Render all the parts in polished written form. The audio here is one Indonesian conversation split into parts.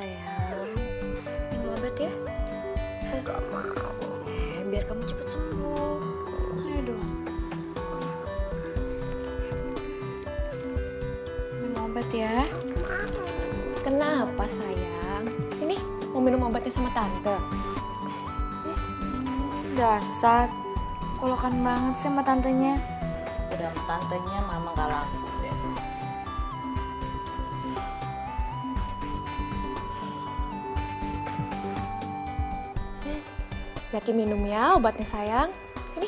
Sayang, minum obat ya. Enggak mau. Biar kamu cepet sembuh. Ayo dong. Minum obat ya. Kenapa sayang? Sini, mau minum obatnya sama tante. Dasar, kolokan banget sih sama tantenya. Udah sama tantenya mama gak laku deh. Zaki minum ya obatnya sayang. Sini.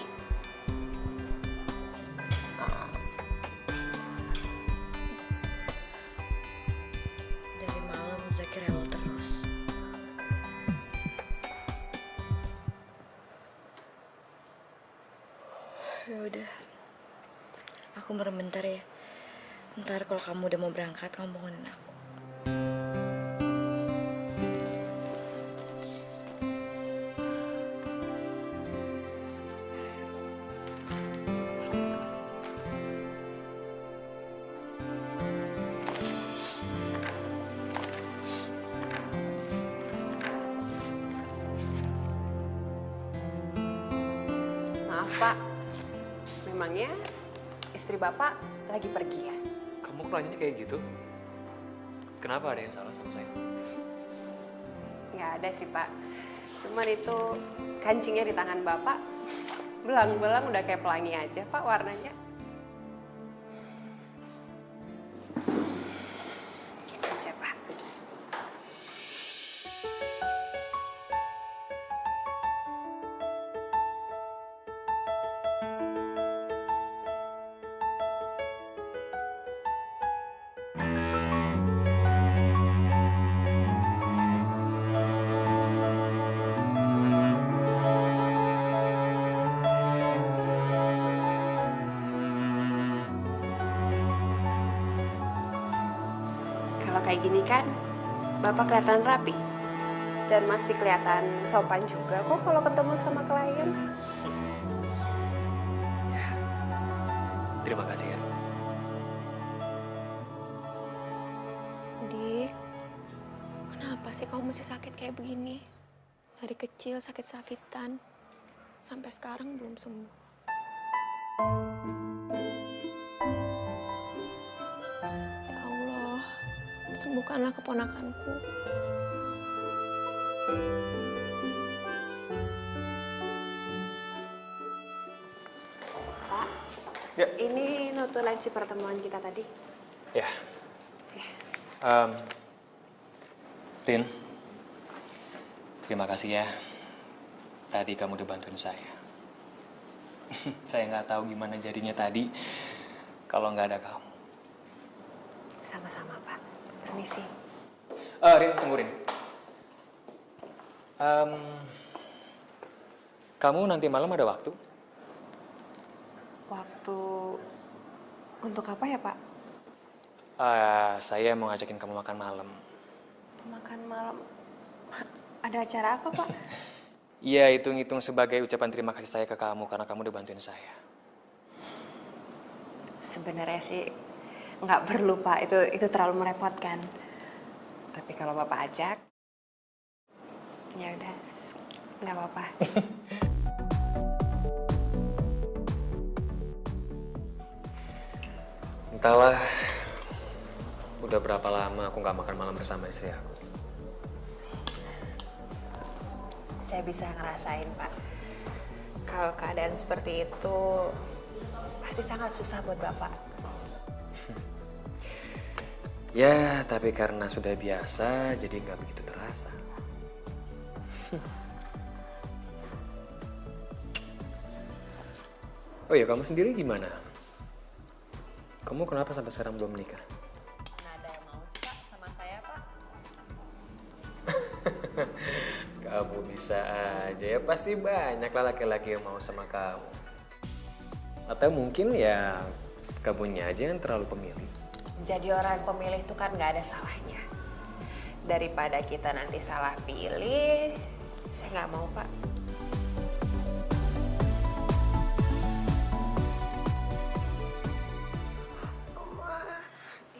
Dari malam Zaki rewel terus. Ya udah. Aku merem bentar ya. Ntar kalau kamu udah mau berangkat, kamu bangunin aku. Maaf Pak, memangnya istri Bapak lagi pergi ya? Kamu kok nanyanya kayak gitu? Kenapa ada yang salah sama saya? Nggak ada sih Pak, cuman itu kancingnya di tangan Bapak, belang-belang udah kayak pelangi aja Pak warnanya. Gitu aja Pak. Kalau kayak gini kan, Bapak kelihatan rapi. Dan masih kelihatan sopan juga kok kalau ketemu sama klien. Terima kasih ya. Dik, kenapa sih kamu masih sakit kayak begini? Dari kecil sakit-sakitan, sampai sekarang belum sembuh. Ya Allah, sembuhkanlah keponakanku. Pak, Ya. ini notulensi pertemuan kita tadi. Ya. Rin, terima kasih ya. Tadi kamu udah bantuin saya. Saya nggak tahu gimana jadinya tadi kalau nggak ada kamu. Sama-sama Pak, permisi. Rin, tunggu Rin. Kamu nanti malam ada waktu? Waktu untuk apa ya Pak? Saya mau ngajakin kamu makan malam. Makan malam. Ada acara apa Pak? Iya, hitung-hitung sebagai ucapan terima kasih saya ke kamu karena kamu udah bantuin saya. Sebenarnya sih nggak perlu Pak, itu terlalu merepotkan. Tapi kalau Bapak ajak, ya udah, nggak apa-apa. Entahlah, udah berapa lama aku nggak makan malam bersama istri aku. Saya bisa ngerasain Pak, kalau keadaan seperti itu pasti sangat susah buat Bapak. Ya, tapi karena sudah biasa, jadi nggak begitu terasa. Oh ya, kamu sendiri gimana? Kamu kenapa sampai sekarang belum menikah? Nggak ada yang mau sih Pak sama saya Pak. Kamu bisa aja ya, pasti banyak lah laki-laki yang mau sama kamu. Atau mungkin ya kamunya aja yang terlalu pemilih. Jadi orang yang pemilih itu kan nggak ada salahnya. Daripada kita nanti salah pilih, saya nggak mau Pak.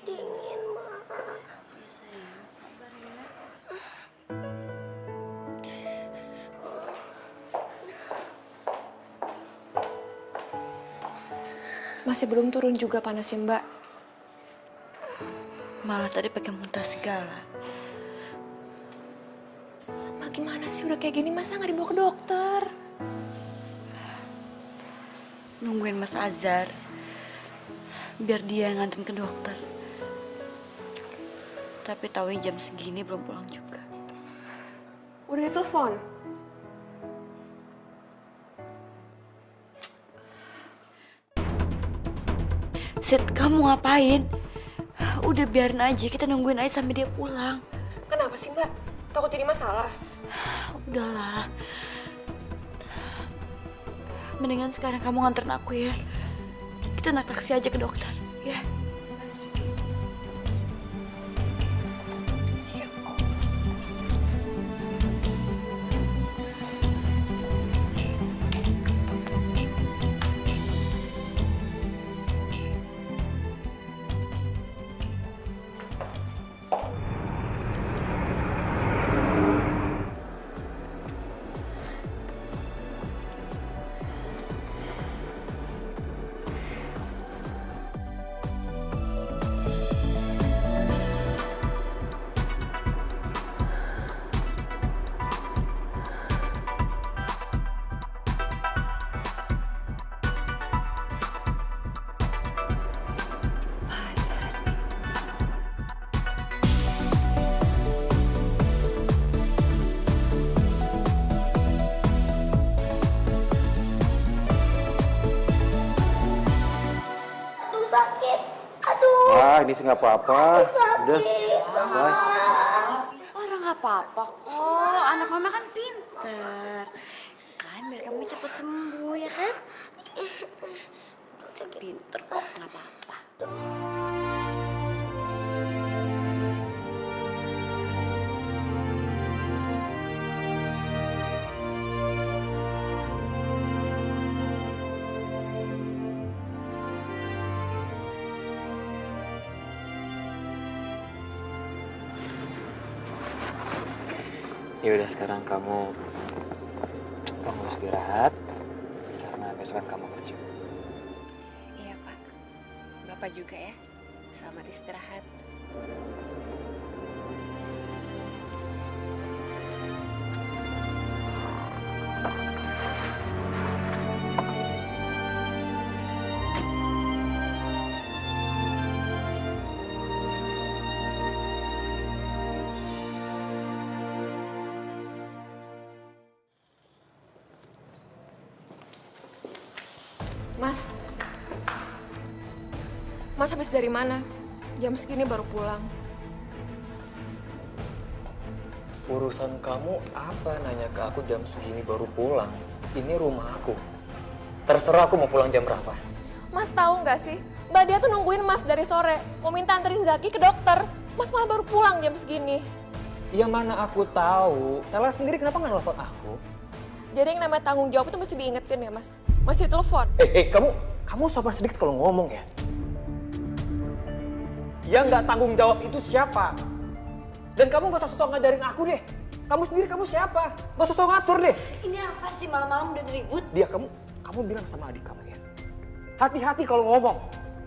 Dingin, Ma. Ya sayang, sabar ya. Masih belum turun juga panasnya, Mbak. Malah tadi pakai muntah segala. Mbak gimana sih udah kayak gini masa nggak dibawa ke dokter? Nungguin Mas Azhar. Biar dia yang nganterin ke dokter. Tapi taunya jam segini belum pulang juga. Udah ditelepon? Sid, kamu ngapain? Udah biarin aja, kita nungguin aja sampai dia pulang. Kenapa sih, Mbak? Takut jadi masalah? Udahlah. Mendingan sekarang kamu nganterin aku ya. Kita naik taksi aja ke dokter, ya. Ini sih nggak apa-apa. Udah, selesai. Orang nggak apa-apa kok. Anak mama kan pinter. Kan biar kamu cepet sembuh ya kan? Pinter kok, nggak apa-apa. Ya udah sekarang kamu istirahat karena besok kan kamu kerja. Iya, Pak. Bapak juga ya. Selamat istirahat. Mas habis dari mana? Jam segini baru pulang. Urusan kamu apa nanya ke aku jam segini baru pulang? Ini rumah aku. Terserah aku mau pulang jam berapa. Mas tahu nggak sih? Mbak dia tuh nungguin Mas dari sore. Mau minta anterin Zaki ke dokter. Mas malah baru pulang jam segini. Yang mana aku tahu. Salah sendiri kenapa nggak nelfon aku? Jadi yang namanya tanggung jawab itu mesti diingetin ya, Mas. Mesti ditelepon. Kamu sopan sedikit kalau ngomong ya. Yang nggak tanggung jawab itu siapa? Dan kamu gak usah sosok ngajarin aku deh. Kamu sendiri kamu siapa? Gak usah sosok ngatur deh. Ini apa sih malam-malam udah ribut? Dia kamu bilang sama adik kamu ya. Hati-hati kalau ngomong.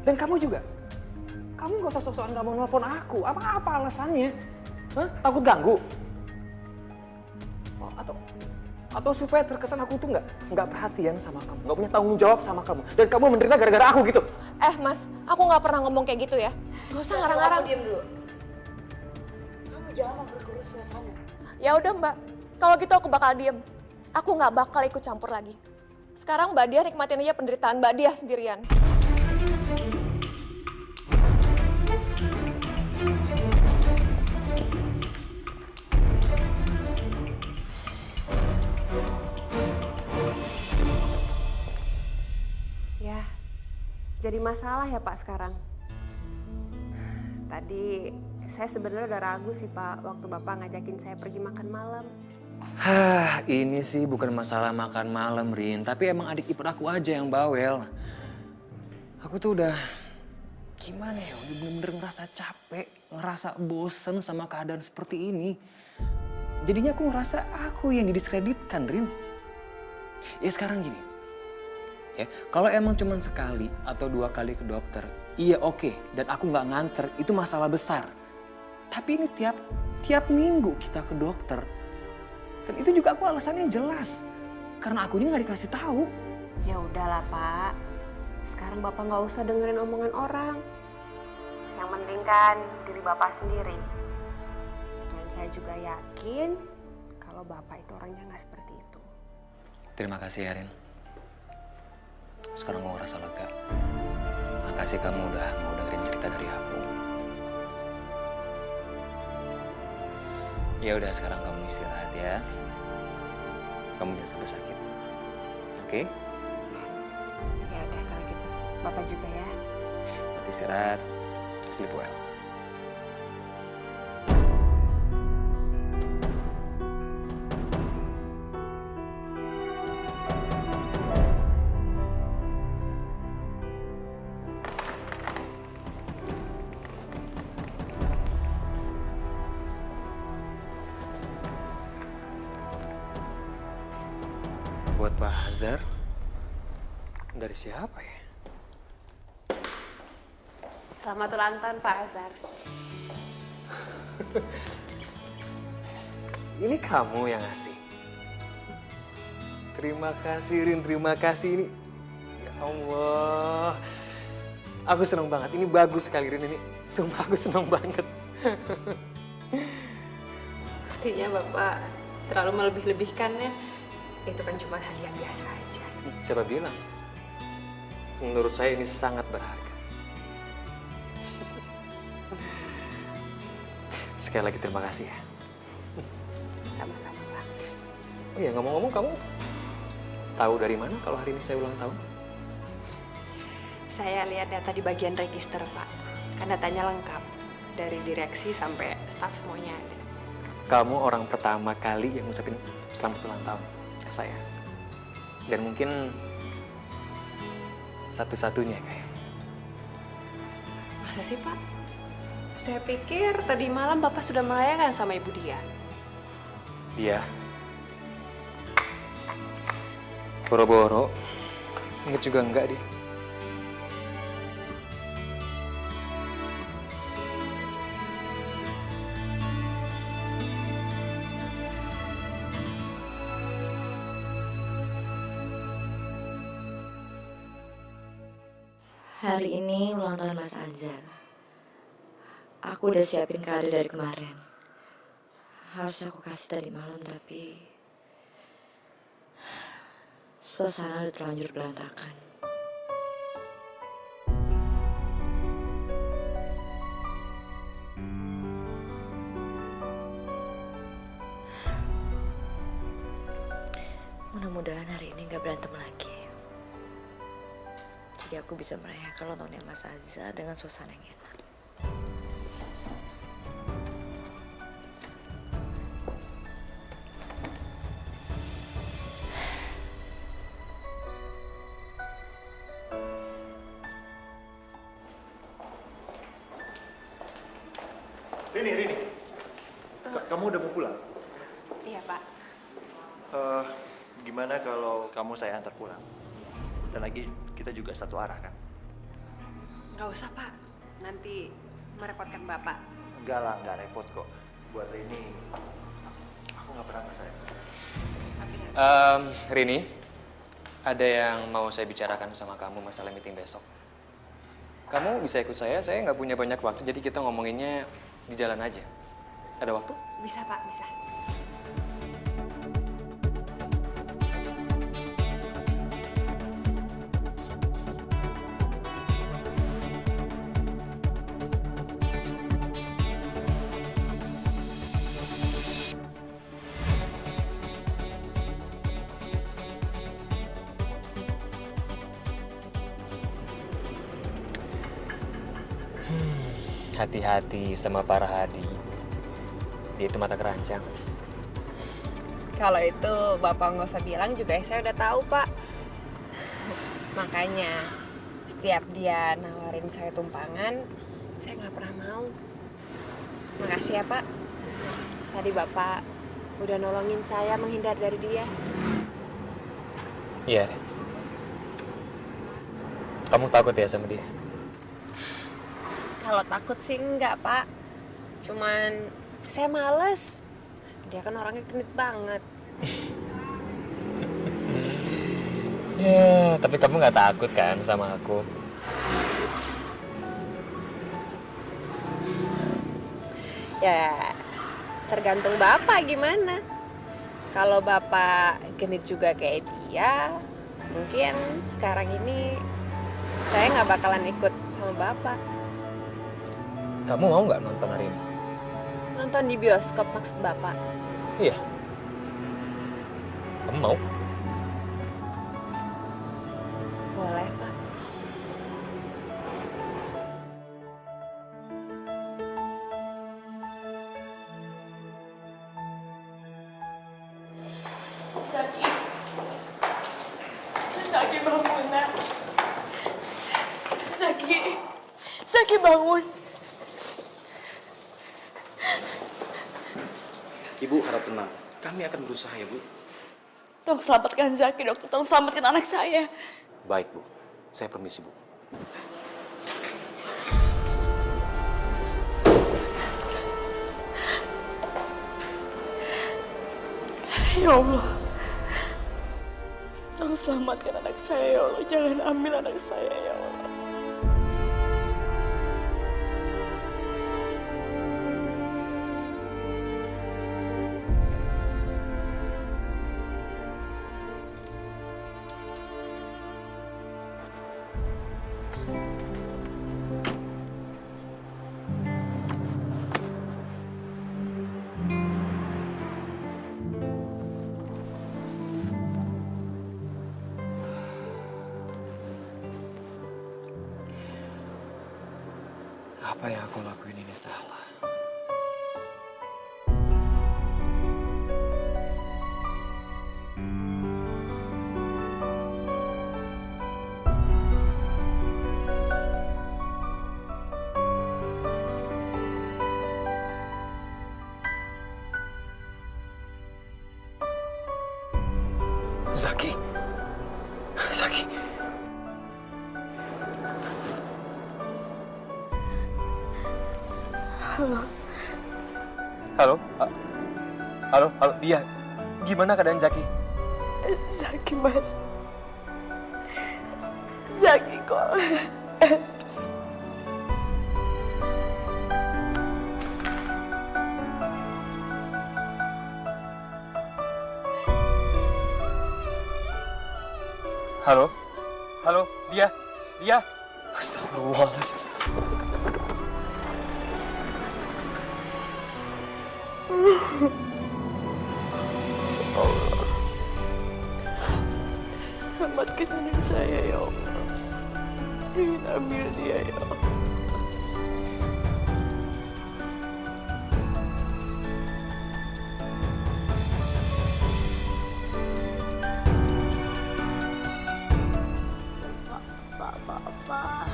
Dan kamu juga. Kamu gak usah sok-sokan gak mau nelfon aku. Apa alasannya? Hah? Takut ganggu? Oh, atau supaya terkesan aku tuh nggak perhatian sama kamu, nggak punya tanggung jawab sama kamu, dan kamu menderita gara-gara aku gitu. Mas, aku nggak pernah ngomong kayak gitu ya. Gak usah ngarang-ngarang. Diam dulu. Kamu jangan memperkeruh suasana. Ya udah Mbak, kalau gitu aku bakal diem. Aku nggak bakal ikut campur lagi. Sekarang Mbak Dia nikmatin aja penderitaan Mbak Dia sendirian. Ya, jadi masalah ya Pak sekarang. Tadi saya sebenarnya udah ragu sih Pak waktu Bapak ngajakin saya pergi makan malam. Ini sih bukan masalah makan malam, Rin. Tapi emang adik ipar aku aja yang bawel. Aku tuh udah gimana ya, udah bener-bener ngerasa capek, ngerasa bosen sama keadaan seperti ini. Jadinya aku ngerasa aku yang didiskreditkan, Rin. Ya sekarang gini, Ya, kalau emang cuma sekali atau 2 kali ke dokter, iya oke, dan aku nggak nganter, itu masalah besar. Tapi ini tiap minggu kita ke dokter. Dan itu juga aku alasannya jelas. Karena akunya nggak dikasih tahu. Ya udahlah Pak, sekarang Bapak nggak usah dengerin omongan orang. Yang penting kan diri Bapak sendiri. Dan saya juga yakin kalau Bapak itu orangnya nggak seperti itu. Terima kasih ya, Rin. Sekarang gue ngerasa lega. Makasih kamu udah mau dengerin cerita dari aku. Ya udah, sekarang kamu istirahat ya. Kamu jangan sampai sakit. Oke? Ya udah kalau gitu, Bapak juga ya. Nanti istirahat. Sleep well. Buat Pak Hazar, dari siapa ya? Selamat ulang tahun Pak Azhar. Ini kamu yang ngasih. Terima kasih, Rin. Terima kasih ini. Ya Allah. Aku senang banget. Ini bagus sekali, Rin. Ini sumpah aku senang banget. Artinya Bapak terlalu melebih-lebihkan ya. Itu kan cuma hadiah biasa aja. Siapa bilang? Menurut saya ini sangat berharga. Sekali lagi terima kasih ya. Sama-sama Pak. Oh iya, ngomong-ngomong kamu tahu dari mana kalau hari ini saya ulang tahun? Saya lihat data di bagian register Pak. Kan datanya lengkap. Dari direksi sampai staf semuanya ada. Kamu orang pertama kali yang ngucapin selamat ulang tahun ke saya. Dan mungkin satu-satunya kayak. Masa sih Pak? Saya pikir tadi malam Bapak sudah merayakan sama Ibu Dia. Iya. Boro-boro. Ingat juga enggak dia. Hari ini ulang tahun Mas Azhar. Aku udah siapin kado dari kemarin. Harusnya aku kasih tadi malam, tapi suasana udah terlanjur berantakan. Mudah-mudahan hari ini gak berantem lagi. Jadi aku bisa merayakan ulang tahunnya Mas Azhar dengan suasana yang enak. Rini. Kamu udah mau pulang? Iya Pak. Gimana kalau kamu saya antar pulang? Bentar lagi kita juga satu arah kan? Nggak usah Pak. Nanti merepotkan Bapak. Enggak lah, nggak repot kok. Buat Rini, aku nggak pernah saya. Rini, ada yang mau saya bicarakan sama kamu masalah meeting besok. Kamu bisa ikut saya nggak punya banyak waktu, jadi kita ngomonginnya di jalan aja. Ada waktu? Bisa Pak, bisa. Hati-hati sama para hadi. Dia itu mata keranjang. Kalau itu Bapak nggak usah bilang juga saya udah tahu Pak. Makanya setiap dia nawarin saya tumpangan, saya nggak pernah mau. Makasih ya Pak. Tadi Bapak udah nolongin saya menghindar dari dia. Iya. Kamu takut ya sama dia? Kalau takut sih enggak, Pak. Cuman saya males. Dia kan orangnya genit banget. Ya, tapi kamu nggak takut kan sama aku? Ya, tergantung Bapak gimana. Kalau Bapak genit juga kayak dia, mungkin sekarang ini saya nggak bakalan ikut sama Bapak. Kamu mau nggak nonton hari ini? Nonton di bioskop maksud Bapak? Iya. Kamu mau? Boleh, Pak. Zaki bangun, nak. Zaki bangun. Ibu harap tenang. Kami akan berusaha ya, Bu. Tolong selamatkan Zaki, dokter. Tolong selamatkan anak saya. Baik, Bu. Saya permisi, Bu. Ya Allah. Tolong selamatkan anak saya, ya Allah. Jangan ambil anak saya, ya Allah. Apa yang aku lakuin ini salah? Zaki. Zaki. Halo? Halo, dia. Gimana keadaan Zaki? Zaki, Mas. Zaki kolaps. Halo? Halo, dia. Astagfirullahaladzim. Selamatkan anak saya, ya Allah. Jangan ambil dia, ya Allah. Papa.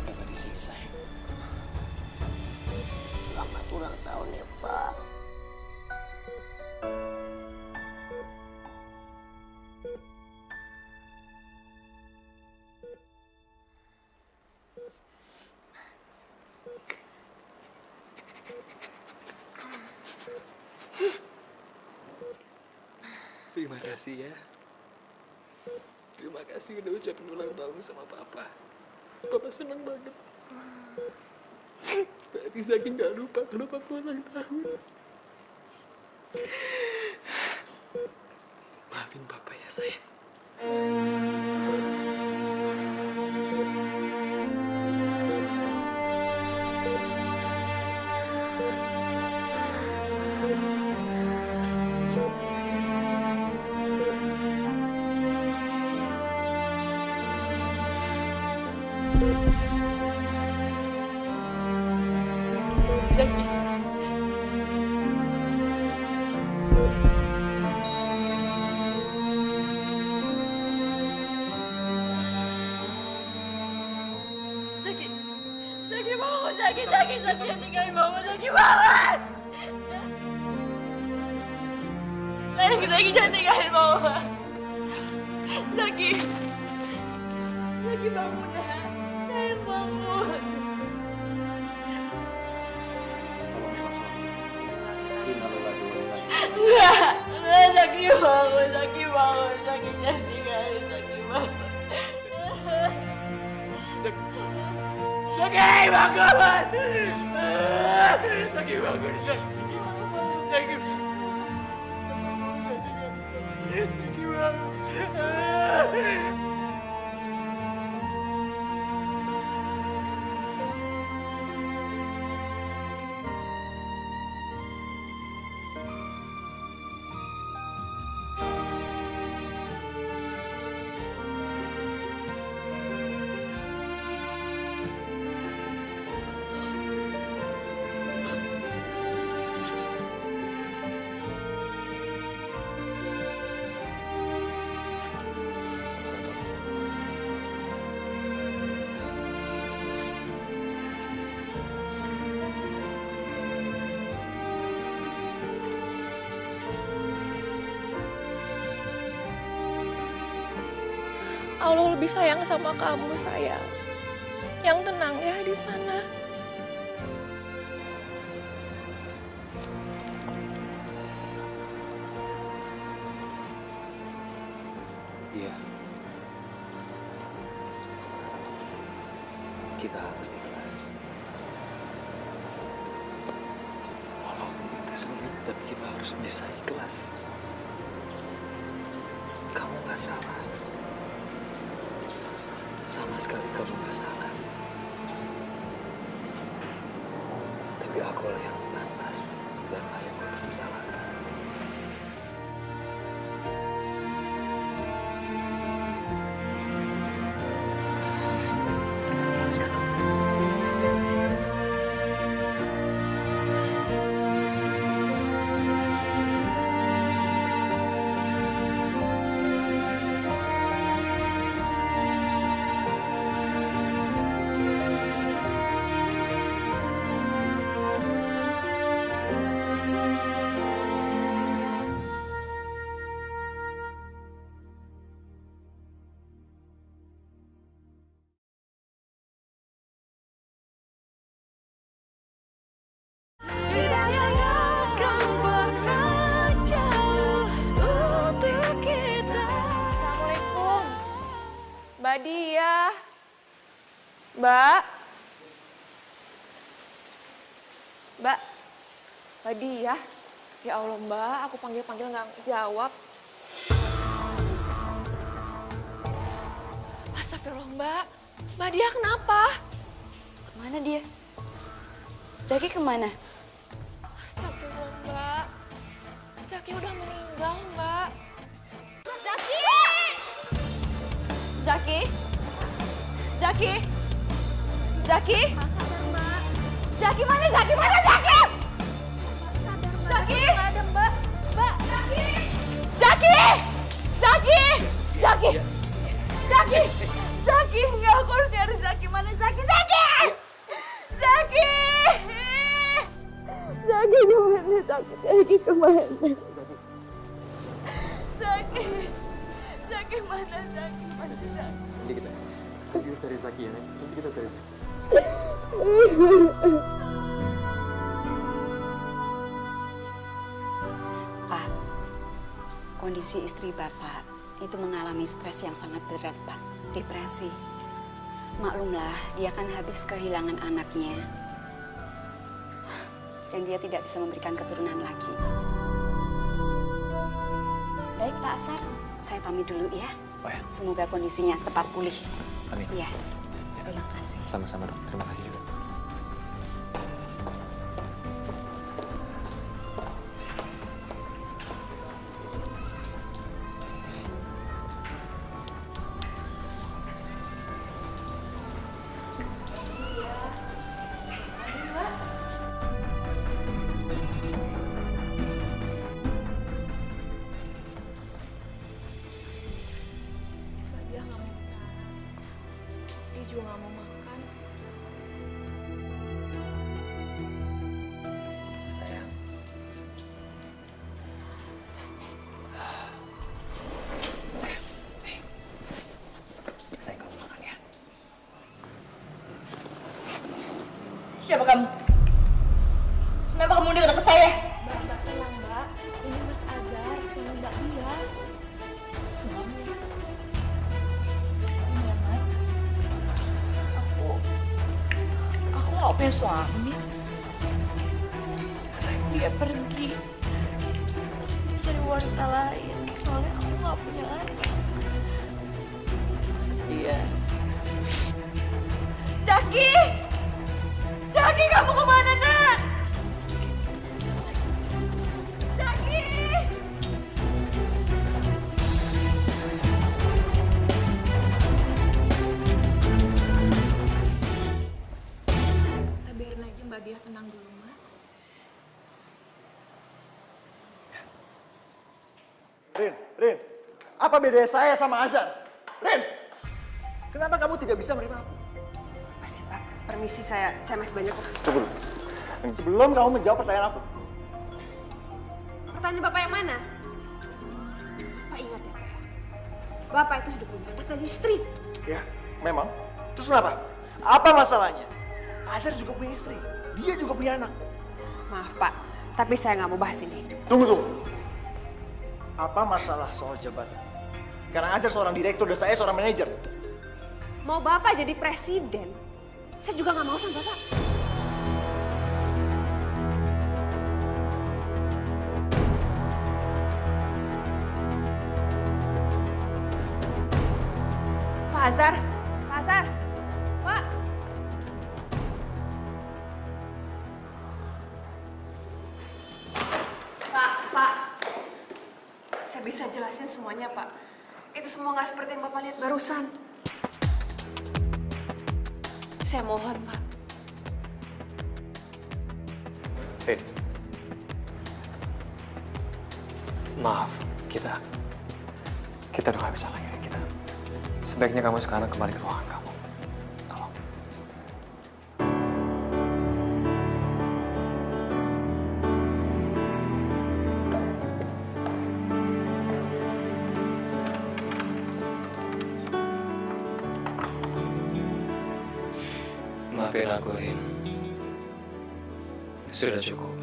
Papa di sini, sayang. Selamat ulang tahun ya, Pak. Terima kasih ya. Terima kasih udah ucapin ulang tahun sama Papa. Papa senang banget. Berarti Zaki nggak lupa kalau Papa ulang tahun. Maafin Papa ya, sayang. Zaki. Zaki bangun, Zaki yang tinggalin mama, Zaki bangun. Zaki jangan tinggalin mama. Zaki bangun nak. Sayang bangun. Tolong Mas Wahyu. Innalillahi wa inna ilaihi. Enggak, Zaki bangun, Zaki jangan tinggalin, Zaki bangun. Zaki bangun! Zaki bangun, Zaki bangun. Allah lebih sayang sama kamu, sayang. Yang tenang ya di sana. Dia. Kita harus ikhlas. Walaupun itu sulit, tapi kita harus bisa ikhlas. Kamu gak salah. Sama sekali kamu gak salah. Tapi aku yang pantas dan layak untuk disalahkan. Sekarang. Assalamualaikum. Mbak Dia. Mbak. Mbak. Mbak Dia. Ya Allah Mbak, aku panggil-panggil nggak jawab. Astagfirullah Mbak. Mbak Dia kenapa? Kemana dia? Zaki kemana? Astagfirullah Mbak. Zaki udah meninggal Mbak. Zaki! Zaki? Zaki? Zaki? Sadar Mbak. Zaki mana? Zaki mana? Zaki? Sadar Mbak. Zaki! Nggak ada Mbak. Mbak. Zaki! Zaki! Zaki! Zaki! Zaki! Zaki! Nggak, aku harus nyari Zaki. Mana Zaki? Zaki! Zaki! Zaki kemana? Zaki kemana? Zaki! Zaki mana? Zaki mana? Zaki? Nanti kita cari Zaki ya, nanti kita cari Zaki. Pak, kondisi istri Bapak itu mengalami stres yang sangat berat, Pak. Depresi. Maklumlah, dia kan habis kehilangan anaknya. Dan dia tidak bisa memberikan keturunan lagi. Baik, Pak Atsar. Saya pamit dulu ya. Oh ya. Semoga kondisinya cepat pulih. Amin. Iya. Terima kasih. Sama-sama dok, terima kasih juga. Mbak Dia nggak mau bicara. Dia juga nggak mau makan. Sayang, Siapa kamu? Kenapa kamu deket saya? Mbak tenang Mbak. Ini Mas Azhar, suami Mbak Dia. Aku gak punya suami. Dia pergi. Dia cari wanita lain. Soalnya aku gak punya anak. Iya. Zaki! Zaki, kamu kemana, nak? Zaki! Kita biarin aja Mbak Dia tenang dulu, Mas. Rin, apa bedanya saya sama Azhar? Rin, kenapa kamu tidak bisa menerima aku? Pasti Pak, permisi saya masih banyak kok. Tunggu dulu. Sebelum kamu menjawab pertanyaan aku. Pertanyaan Bapak yang mana? Bapak ingat ya, Bapak itu sudah punya anak dan istri. Ya, memang. Terus kenapa? Apa masalahnya? Azhar juga punya istri. Dia juga punya anak. Maaf Pak, tapi saya nggak mau bahas ini. Tunggu. Apa masalah soal jabatan? Karena Azhar seorang direktur dan saya seorang manajer. Mau Bapak jadi presiden, saya juga nggak mau sama Bapak. Pak Azhar, Pak. Pak. Saya bisa jelasin semuanya, Pak. Itu semua nggak seperti yang Bapak lihat barusan. Saya mohon, Pak. Rin. Maaf, kita udah gak bisa lagi, Rin. Sebaiknya kamu sekarang kembali ke ruangan kamu. Tolong. Maafin aku, Rin. Sudah cukup.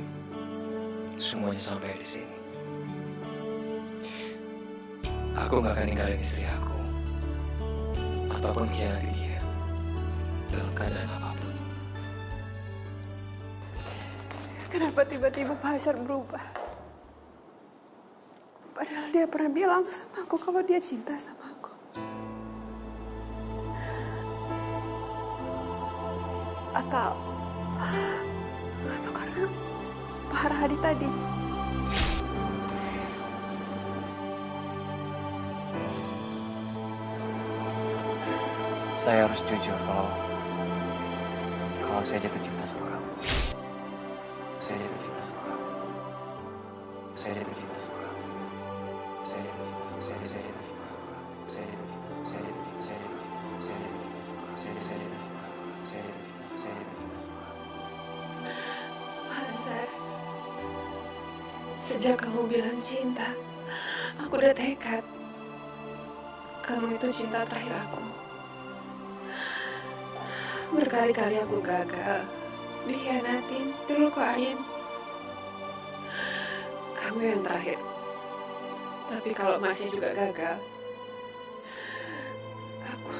Semuanya sampai di sini. Aku gak akan ninggalin istri aku. Ataupun khianati dia. Dalam keadaan apapun. Kenapa tiba-tiba Pak Azhar berubah? Padahal dia pernah bilang sama aku kalau dia cinta sama aku. Atau karena Pak Harhadi tadi. Saya harus jujur kalau saya jatuh cinta sama kamu. Saya jatuh cinta sama kamu. Saya jatuh cinta sama kamu. Saya jatuh cinta sama kamu. Saya jatuh cinta sama kamu. Saya jatuh cinta sama kamu. Saya jatuh cinta sama kamu. Saya jatuh cinta sama kamu. Saya jatuh cinta sama kamu. Saya jatuh cinta sama kamu. Pak Azhar, sejak kamu bilang cinta, aku udah tekad. Kamu itu cinta terakhir aku. Berkali-kali aku gagal, dikhianatin, dilukain. Kamu yang terakhir. Tapi kalau masih juga gagal, aku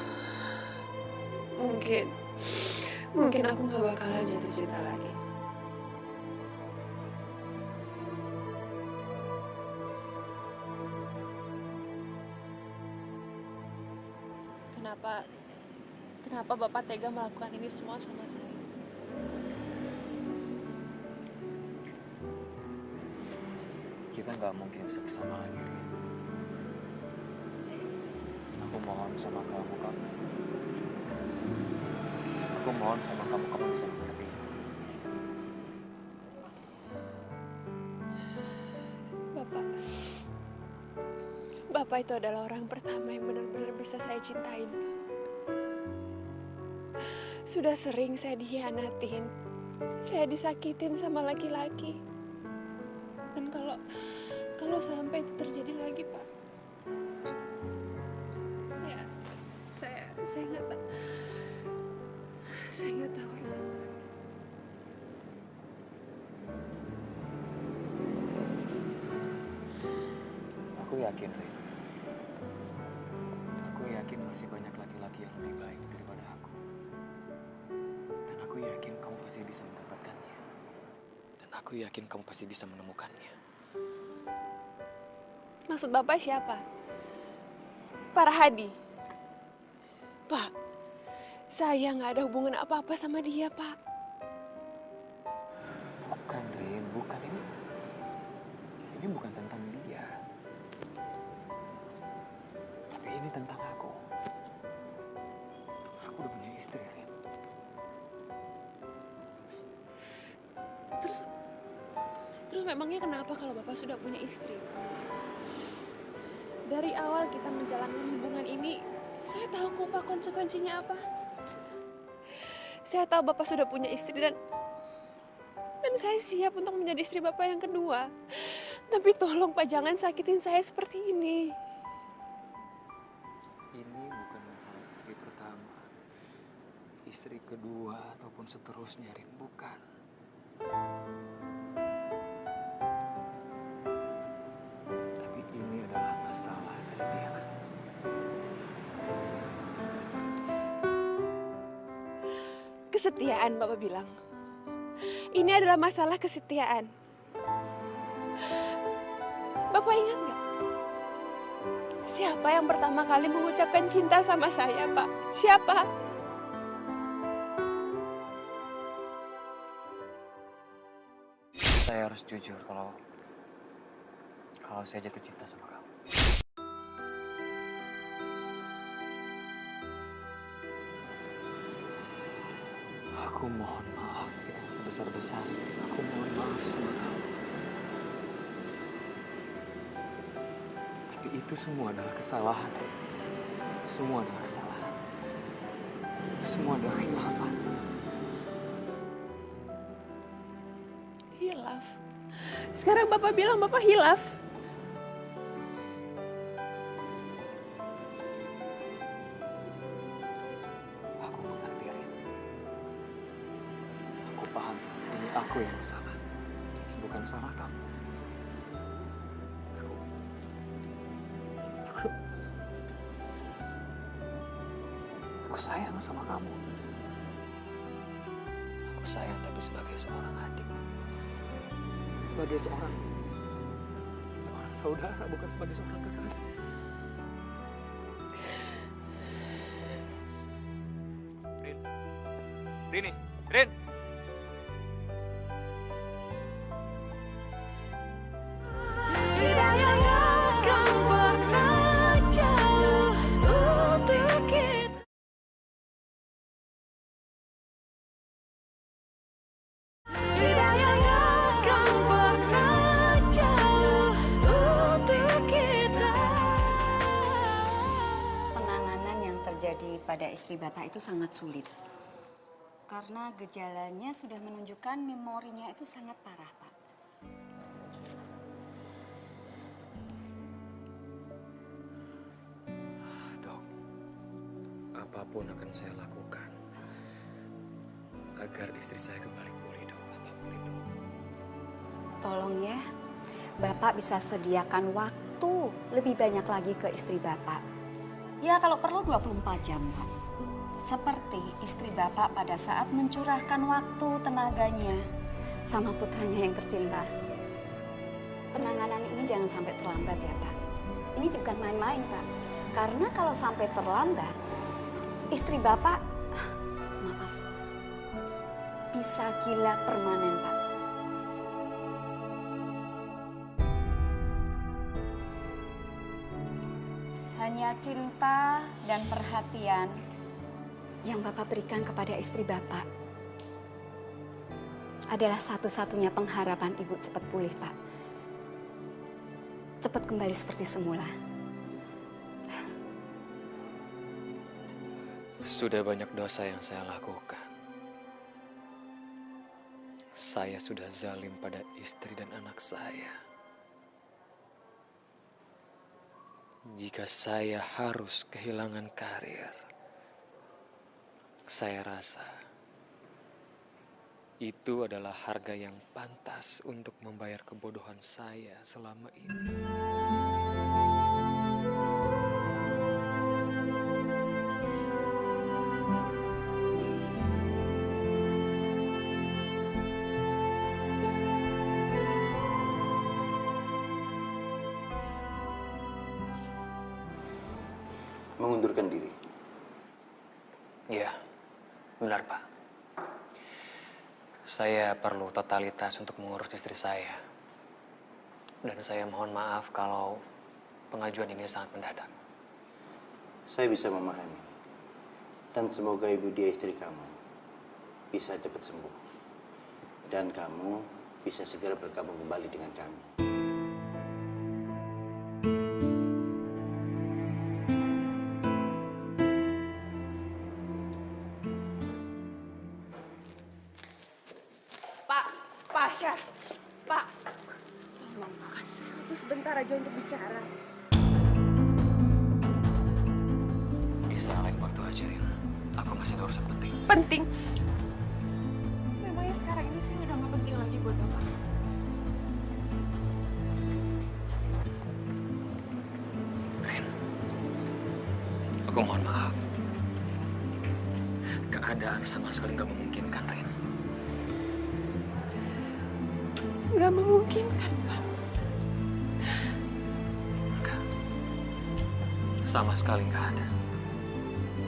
mungkin aku gak bakalan jatuh cinta lagi. Kenapa Bapak tega melakukan ini semua sama saya? Kita nggak mungkin bisa bersama lagi, Rin. Aku mohon sama kamu. Aku mohon sama kamu bisa mengerti itu. Bapak itu adalah orang pertama yang benar-benar bisa saya cintain. Sudah sering saya dikhianatin, saya disakitin sama laki-laki. Dan kalau sampai itu terjadi lagi, Pak, saya nggak tahu harus apa lagi. yakin, Rin. Aku yakin masih banyak laki-laki yang lebih baik daripada aku. Dan aku yakin kamu pasti bisa mendapatkannya. Dan aku yakin kamu pasti bisa menemukannya. Maksud Bapak siapa? Pak Rahadi? Pak, saya nggak ada hubungan apa-apa sama dia, Pak. Bukan, Rin. Bukan. Ini bukan tentang dia. Tapi ini tentang aku. Aku udah punya istri, Rin. Terus memangnya kenapa kalau Bapak sudah punya istri? Dari awal kita menjalankan hubungan ini, saya tahu kok Pak konsekuensinya apa. Saya tahu Bapak sudah punya istri dan saya siap untuk menjadi istri Bapak yang kedua. Tapi tolong Pak, jangan sakitin saya seperti ini. Ini bukan masalah istri pertama, istri kedua, ataupun seterusnya, Rin. Bukan. Tapi ini adalah masalah kesetiaan. Kesetiaan, Bapak bilang. Ini adalah masalah kesetiaan. Bapak ingat nggak? Siapa yang pertama kali mengucapkan cinta sama saya, Pak? Siapa? Saya harus jujur kalau saya jatuh cinta sama kamu. Aku mohon maaf ya, sebesar-besarnya. Aku mohon maaf sama kamu. Tapi itu semua adalah kesalahan. Itu semua adalah kesalahan. Itu semua adalah khilafan. Hilaf. Sekarang Bapak bilang Bapak hilaf. Aku mengerti, Rin. Aku paham, ini aku yang salah. Ini bukan salah kamu. Aku sayang sama kamu. Aku sayang tapi sebagai seorang adik. Sebagai seorang saudara, bukan sebagai seorang kekasih. Rin. Penanganan yang terjadi pada istri Bapak itu sangat sulit. Karena gejalanya sudah menunjukkan memorinya itu sangat parah, Pak. Dok, apapun akan saya lakukan agar istri saya kembali pulih, Dok. Apapun itu. Tolong ya, Bapak bisa sediakan waktu lebih banyak lagi ke istri Bapak. Ya kalau perlu 24 jam, Pak. Seperti istri Bapak pada saat mencurahkan waktu tenaganya sama putranya yang tercinta. Penanganan ini jangan sampai terlambat ya, Pak. Ini bukan main-main, Pak. Karena kalau sampai terlambat, istri Bapak, maaf, bisa gila permanen, Pak. Hanya cinta dan perhatian yang Bapak berikan kepada istri Bapak adalah satu-satunya pengharapan Ibu cepat pulih, Pak. Cepat kembali seperti semula. Sudah banyak dosa yang saya lakukan. Saya sudah zalim pada istri dan anak saya. Jika saya harus kehilangan karir, saya rasa itu adalah harga yang pantas untuk membayar kebodohan saya selama ini. mengundurkan diri. Iya, benar Pak. Saya perlu totalitas untuk mengurus istri saya. Dan saya mohon maaf kalau pengajuan ini sangat mendadak. Saya bisa memahami. Dan semoga Ibu Dia istri kamu bisa cepat sembuh. Dan kamu bisa segera bergabung kembali dengan kami. Pak Syah, Pak. Tolong kasih saya waktu sebentar aja untuk bicara. Bisa lain waktu aja, Rin. Aku masih ada urusan penting. Penting? Memangnya sekarang ini saya udah gak penting lagi buat Bapak? Rin, aku mohon maaf. Keadaan sama sekali nggak memungkinkan, Rin. Nggak memungkinkan, Pak. Enggak. Sama sekali nggak ada.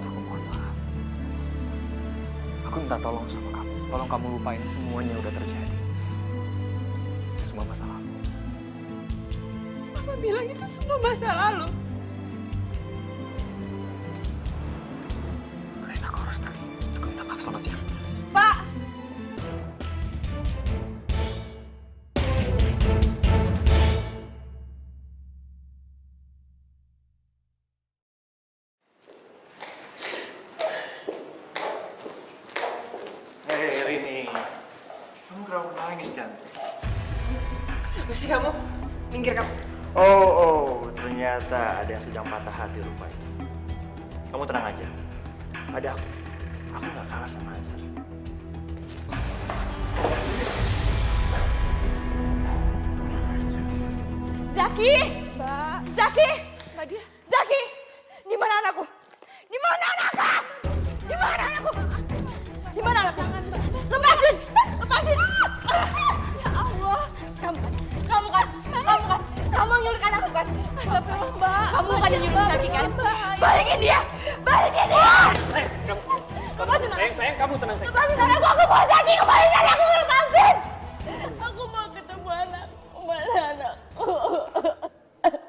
Aku mohon maaf. Aku minta tolong sama kamu. Tolong kamu lupain semuanya udah terjadi. Itu semua masa lalu. Papa bilang itu semua masa lalu. Rin, aku harus pergi. Aku minta maaf, selamat siang. Pak! Hei Rini, kamu kenapa nangis cantik? Kenapa sih kamu? Minggir kamu. Oh, ternyata ada yang sedang patah hati rupanya. Kamu tenang aja, ada aku. Aku gak kalah sama Azhar. Zaki! Mbak. Zaki! Mbak Dia. Zaki! Di mana anakku? Di mana anakku? Di mana anakku? Di mana anakku? Jangan, Mbak. Lepasin! Lepasin! Ya Allah! Kamu nyulik anakku kan? Astagfirullah, Mbak. Kamu bukan yang nyulik Zaki kan? Mbak. Balikin dia! Balikin dia! Lepasin anakku! Sayang, kamu tenang, sayang. Lepasin anakku! Aku mau Zaki! Kembaliin anakku! Lepasin! Aku mau ketemu anakku! Mana anakku?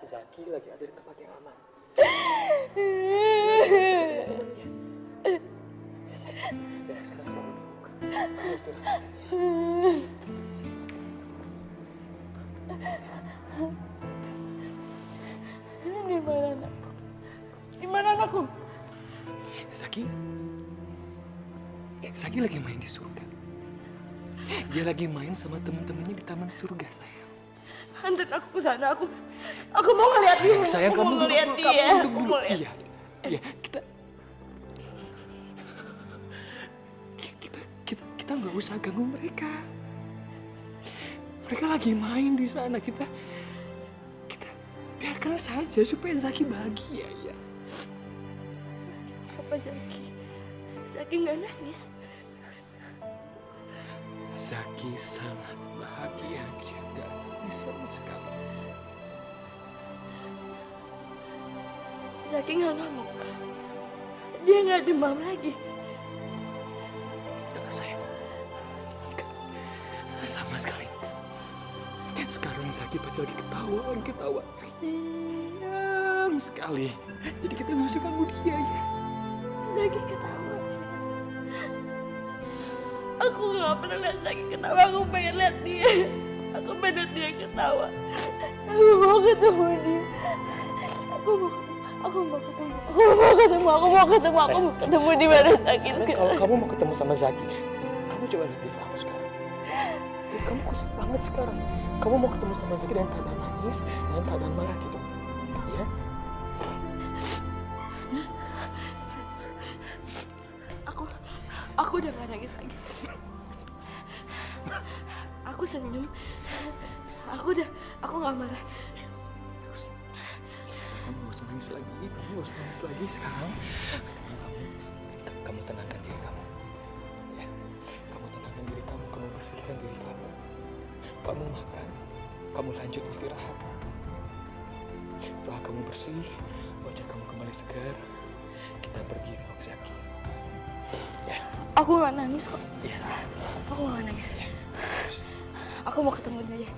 Zaki lagi ada di tempat yang aman. Ya, sayang. Ya, sekarang kamu duduk. Kamu istirahat sini. Di mana anakku? Di mana anakku? Zaki lagi main di surga. Dia lagi main sama temen-temennya di taman surga, sayang. Antar aku ke sana. Aku mau ngeliat dia. Sayang, Aku kamu mau ngeliat duduk, dia. kamu duduk Aku dulu. mau lihat. Iya, kita nggak usah ganggu mereka. Mereka lagi main di sana. Kita biarkan saja supaya Zaki bahagia, ya. Apa Zaki? Zaki nggak nangis. Zaki sangat bahagia, dia nggak nangis sama sekali. Zaki nggak ngamuk. Dia nggak demam lagi. Enggak, sayang. Enggak. Sama sekali. Sekarang Zaki pasti lagi ketawa riang sekali. Jadi kita nggak usah ganggu dia, ya. Zaki ketawa. Aku nggak pernah lihat Zaki ketawa. Aku pengen lihat dia. Aku pengen lihat dia ketawa. Aku mau ketemu dia. Aku mau ketemu di mana Zaki. Sekarang kalau kamu mau ketemu sama Zaki, kamu coba lihat diri kamu sekarang. Diri kamu kusut banget sekarang. Kamu mau ketemu sama Zaki dengan keadaan nangis, dengan keadaan marah gitu, ya? Aku udah gak nangis lagi. Aku senyum. Aku gak marah. Kamu gak usah nangis lagi. Kamu gak usah nangis lagi sekarang. Sekarang kamu tenangkan diri kamu. Ya. Kamu tenangkan diri kamu. Kamu bersihkan diri kamu. Kamu makan. Kamu lanjut istirahat. Setelah kamu bersih, wajah kamu kembali segar. kita pergi ke Zaki. Ya. Aku nggak nangis kok. Iya, sayang. Aku nggak nangis. Ya. Aku mau ketemu dia.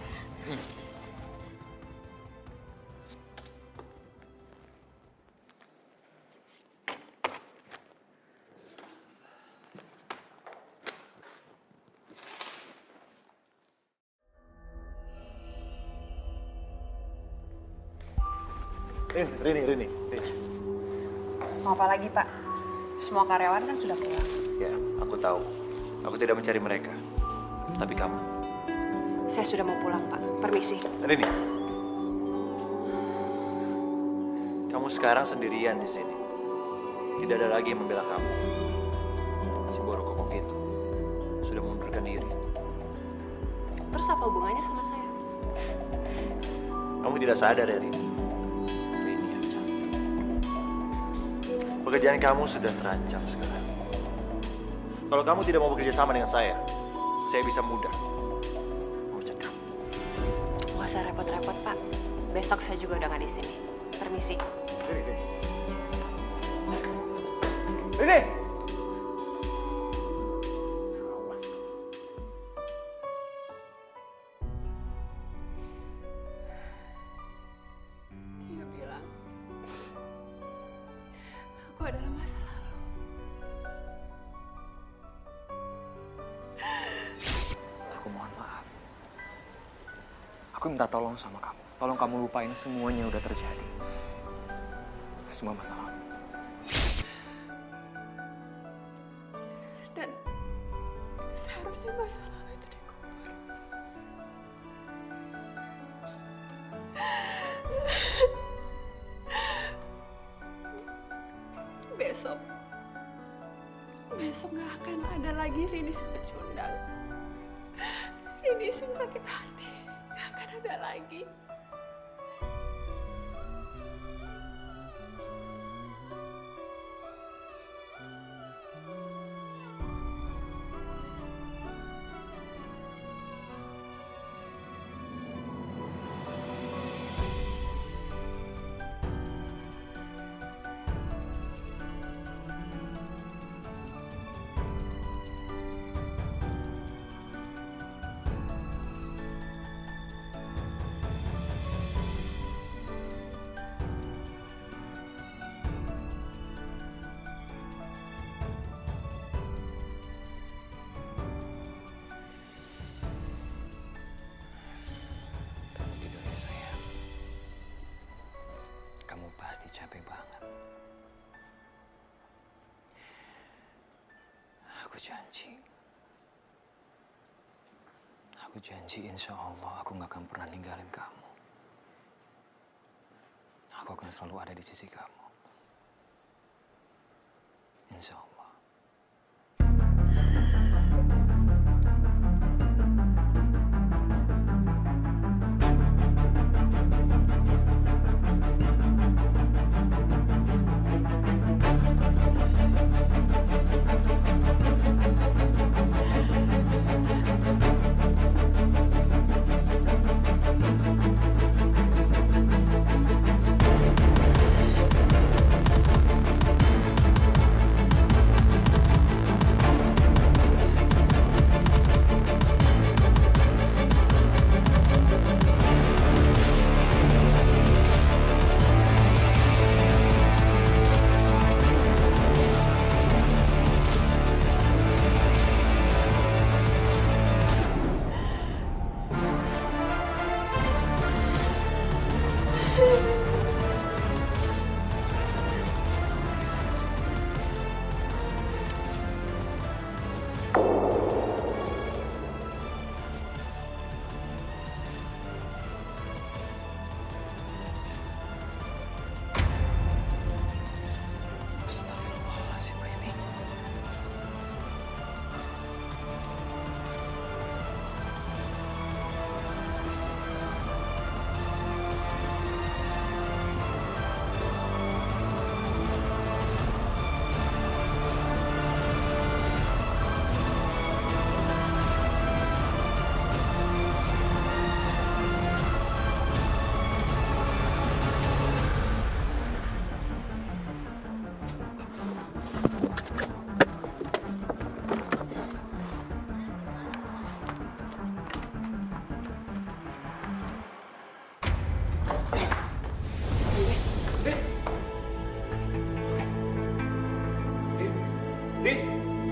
Rini. Mau apa lagi, Pak? Semua karyawan kan sudah pulang. Ya, aku tahu. Aku tidak mencari mereka. Tapi kamu. Saya sudah mau pulang, Pak. Permisi. Rini. Kamu sekarang sendirian di sini. Tidak ada lagi yang membela kamu. Si Boro Kokok itu sudah mengundurkan diri. Terus apa hubungannya sama saya? Kamu tidak sadar ya, Rini? Rini yang cantik. Pekerjaan kamu sudah terancam sekarang. Kalau kamu tidak mau bekerja sama dengan saya bisa mudah memecat kamu. Nggak usah repot-repot, Pak. Besok saya juga udah nggak di sini. Permisi. Rini! Dia bilang aku adalah masa lalu. Aku mohon maaf. Aku minta tolong sama kamu. Tolong kamu lupain semuanya udah terjadi. Itu semua masa lalu. Dan seharusnya masa lalu itu dikubur. Besok gak akan ada lagi Rini si pecundang. Rini si sakit hati gak akan ada lagi. Kamu pasti capek banget. Aku janji insya Allah aku gak akan pernah ninggalin kamu. Aku akan selalu ada di sisi kamu. Insya Allah.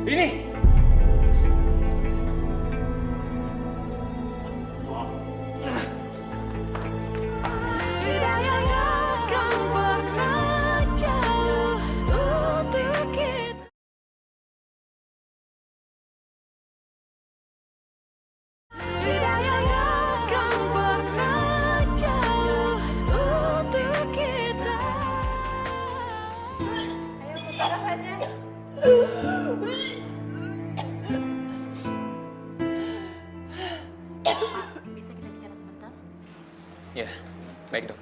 Ini! Bisa kita bicara sebentar? Ya, baik dok.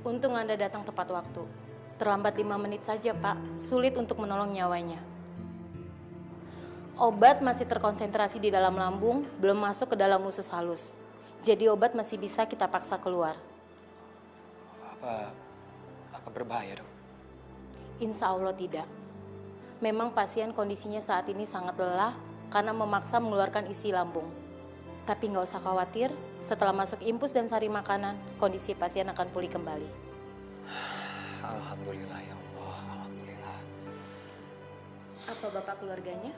Untung Anda datang tepat waktu. Terlambat 5 menit saja, Pak. Sulit untuk menolong nyawanya. Obat masih terkonsentrasi di dalam lambung, belum masuk ke dalam usus halus. Jadi obat masih bisa kita paksa keluar. Apa berbahaya, dok? Insya Allah tidak. Memang pasien kondisinya saat ini sangat lelah karena memaksa mengeluarkan isi lambung. Tapi nggak usah khawatir, setelah masuk infus dan sari makanan, kondisi pasien akan pulih kembali. Alhamdulillah ya Allah, alhamdulillah. Apa Bapak keluarganya?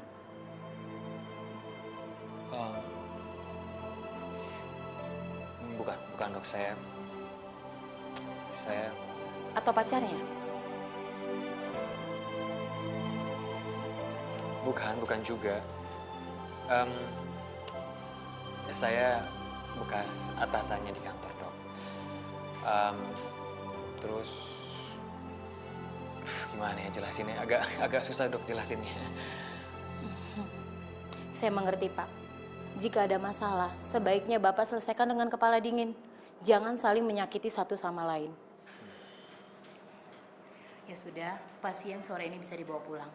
Bukan dok, saya Atau pacarnya? bukan juga. Saya bekas atasannya di kantor, dok. Terus gimana ya jelasinnya? Agak susah, dok, jelasinnya. Saya mengerti, Pak. Jika ada masalah, sebaiknya Bapak selesaikan dengan kepala dingin. Jangan saling menyakiti satu sama lain. Ya sudah, pasien sore ini bisa dibawa pulang.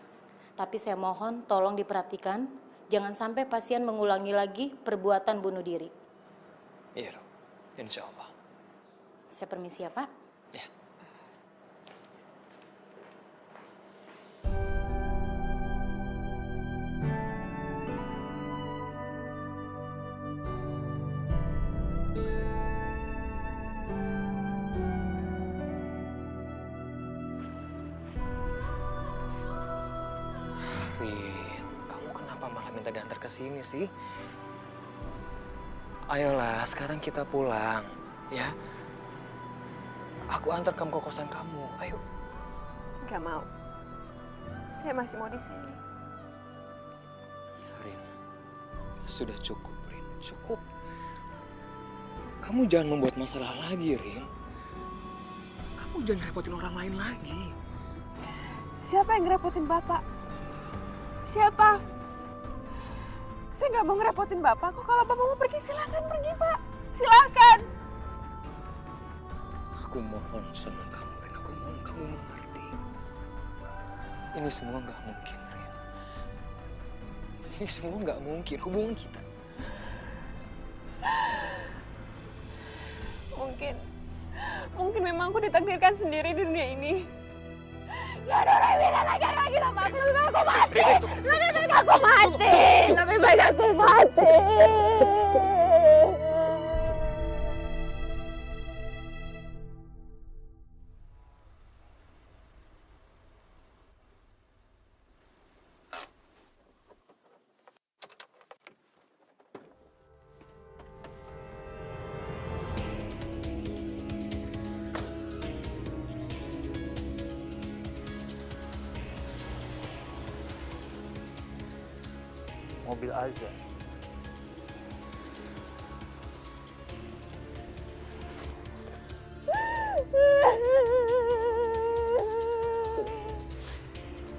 Tapi saya mohon tolong diperhatikan, jangan sampai pasien mengulangi lagi perbuatan bunuh diri. Iya, dok. Insya Allah. Saya permisi ya, Pak. Ya. Rin, kamu kenapa malah minta diantar ke sini sih? Ayolah, sekarang kita pulang, ya. Aku antar kamu ke kosan kamu, ayo. Gak mau. Saya masih mau di sini. Rin, sudah cukup, Rin, cukup. Kamu jangan membuat masalah lagi, Rin. Kamu jangan repotin orang lain lagi. Siapa yang ngerepotin Bapak? Siapa? Saya nggak mau ngerepotin Bapak kok. Kalau Bapak mau pergi, silahkan pergi, Pak. Silahkan. Aku mohon sama kamu, Rin. Aku mohon kamu mengerti. Ini semua nggak mungkin, Rin. Ini semua nggak mungkin. Hubungan kita. Mungkin memang aku ditakdirkan sendiri di dunia ini. Gak ada orang yang bisa lagi sama aku. Lebih baik aku mati. Lebih baik aku mati. Lebih baik aku mati. Mobil Azza.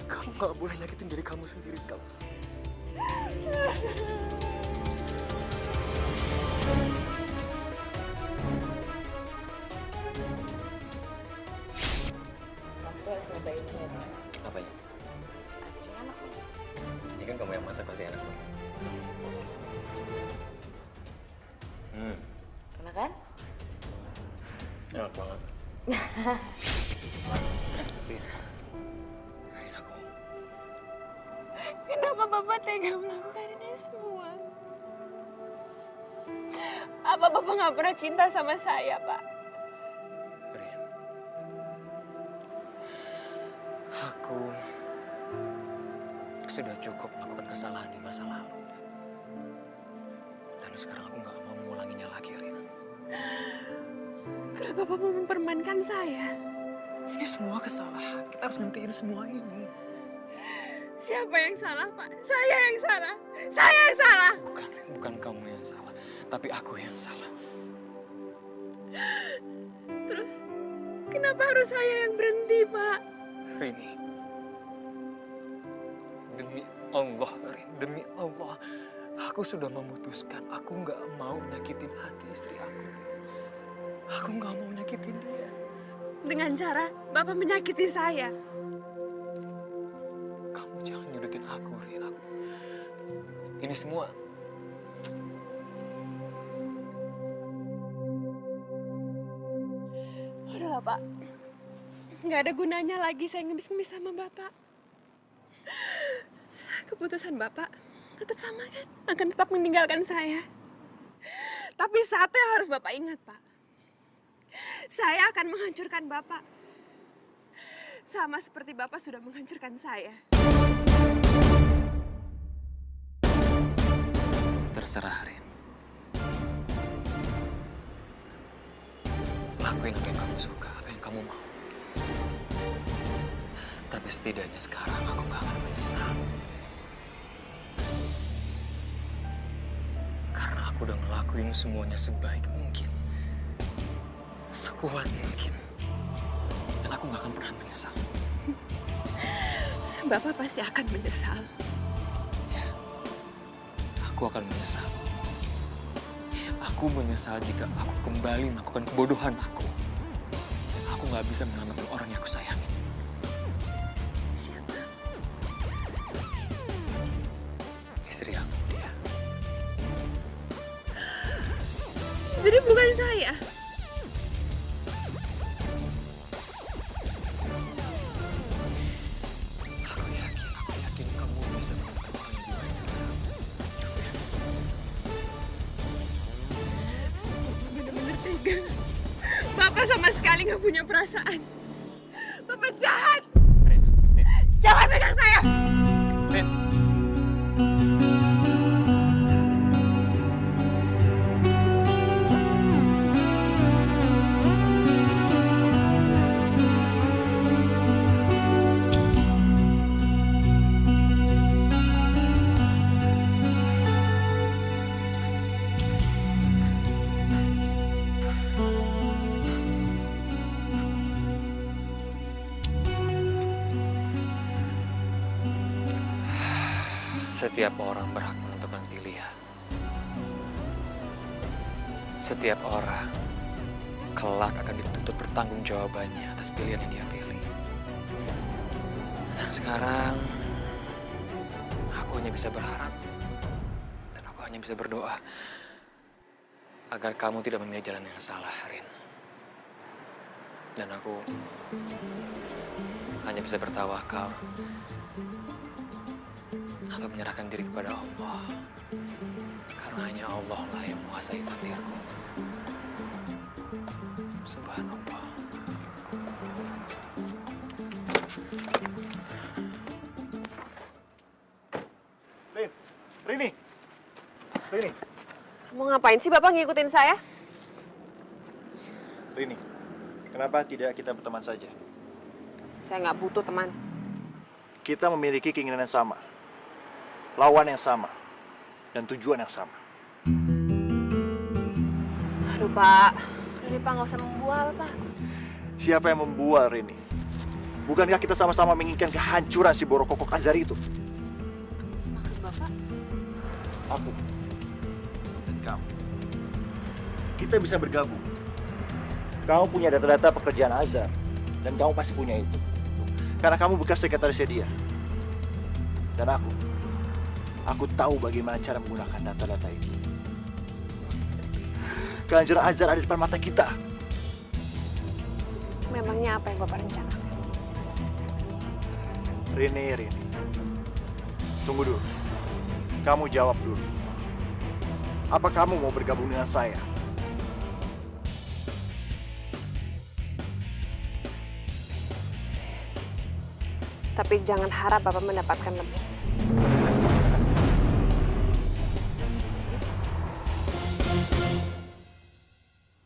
Kamu nggak boleh nyakitin diri kamu sendiri, kamu. Kamu tuh harus nyobain ini ya. Apa ya? Artinya enak loh. Ini kan kamu yang masak pasti enak. Enak kan? Enak banget. Rin, aku. Kenapa Bapak tega melakukan ini semua? Apa Bapak nggak pernah cinta sama saya, Pak? Rin. Aku sudah cukup melakukan kesalahan di masa lalu. Dan sekarang aku nggak mau mengulanginya lagi, Rin. Kalau Bapak mau mempermainkan saya, Ini semua kesalahan. Kita harus ngentiin semua ini. siapa yang salah, Pak? Saya yang salah. Saya yang salah. Bukan, Rin. Bukan kamu yang salah. Tapi aku yang salah. Terus, kenapa harus saya yang berhenti, Pak? Rini. Demi Allah, Rin. Demi Allah. Aku sudah memutuskan. Aku nggak mau nyakitin hati istri aku. Aku nggak mau nyakitin dia. Dengan cara Bapak menyakiti saya. Kamu jangan nyudutin aku, Rin. Ini semua... Udahlah, Pak. Nggak ada gunanya lagi saya ngemis-ngemis sama Bapak. Keputusan Bapak tetap sama kan? Akan tetap meninggalkan saya. Tapi satu yang harus Bapak ingat, Pak. Saya akan menghancurkan Bapak. Sama seperti Bapak sudah menghancurkan saya. Terserah, Rin. Lakuin apa yang kamu suka, apa yang kamu mau. Tapi setidaknya sekarang aku gak akan menyesal. Karena aku udah ngelakuin semuanya sebaik mungkin. Sekuat mungkin. Dan aku gak akan pernah menyesal. Bapak pasti akan menyesal. Ya, aku akan menyesal. Aku menyesal jika aku kembali melakukan kebodohan aku. Aku gak bisa menyelamatkan orang yang aku sayangi. Siapa? Istri aku, dia. Jadi bukan saya. Aku yakin kamu bisa menemukan orang yang baik. Bener-bener tega. Bapak sama sekali nggak punya perasaan. Bapak jahat. Rin. Jangan pegang saya. Rin. Setiap orang berhak menentukan pilihan. Setiap orang kelak akan dituntut pertanggungjawabannya atas pilihan yang dia pilih. Dan sekarang aku hanya bisa berharap dan aku hanya bisa berdoa agar kamu tidak memilih jalan yang salah, Rin. Dan aku hanya bisa bertawakal atau menyerahkan diri kepada Allah. Karena hanya Allah lah yang menguasai takdirku. Subhanallah. Rini. Mau ngapain sih Bapak ngikutin saya? Rini, kenapa tidak kita berteman saja? Saya nggak butuh teman. Kita memiliki keinginan yang sama, lawan yang sama, dan tujuan yang sama. Aduh Pak, udah Pak nggak usah membual Pak. Siapa yang membual, Rini? Bukankah kita sama-sama menginginkan kehancuran si Boro Kokok Azari itu? Maksud Bapak? Aku dan kamu. Kita bisa bergabung. Kamu punya data-data pekerjaan Azhar, dan kamu pasti punya itu. Karena kamu bekas sekretarisnya dia. Dan aku tahu bagaimana cara menggunakan data-data ini. Kehancuran Azhar ada di depan mata kita. Memangnya apa yang Bapak rencanakan? Rini. Tunggu dulu. Kamu jawab dulu. Apa kamu mau bergabung dengan saya? Tapi jangan harap Bapak mendapatkan lebih.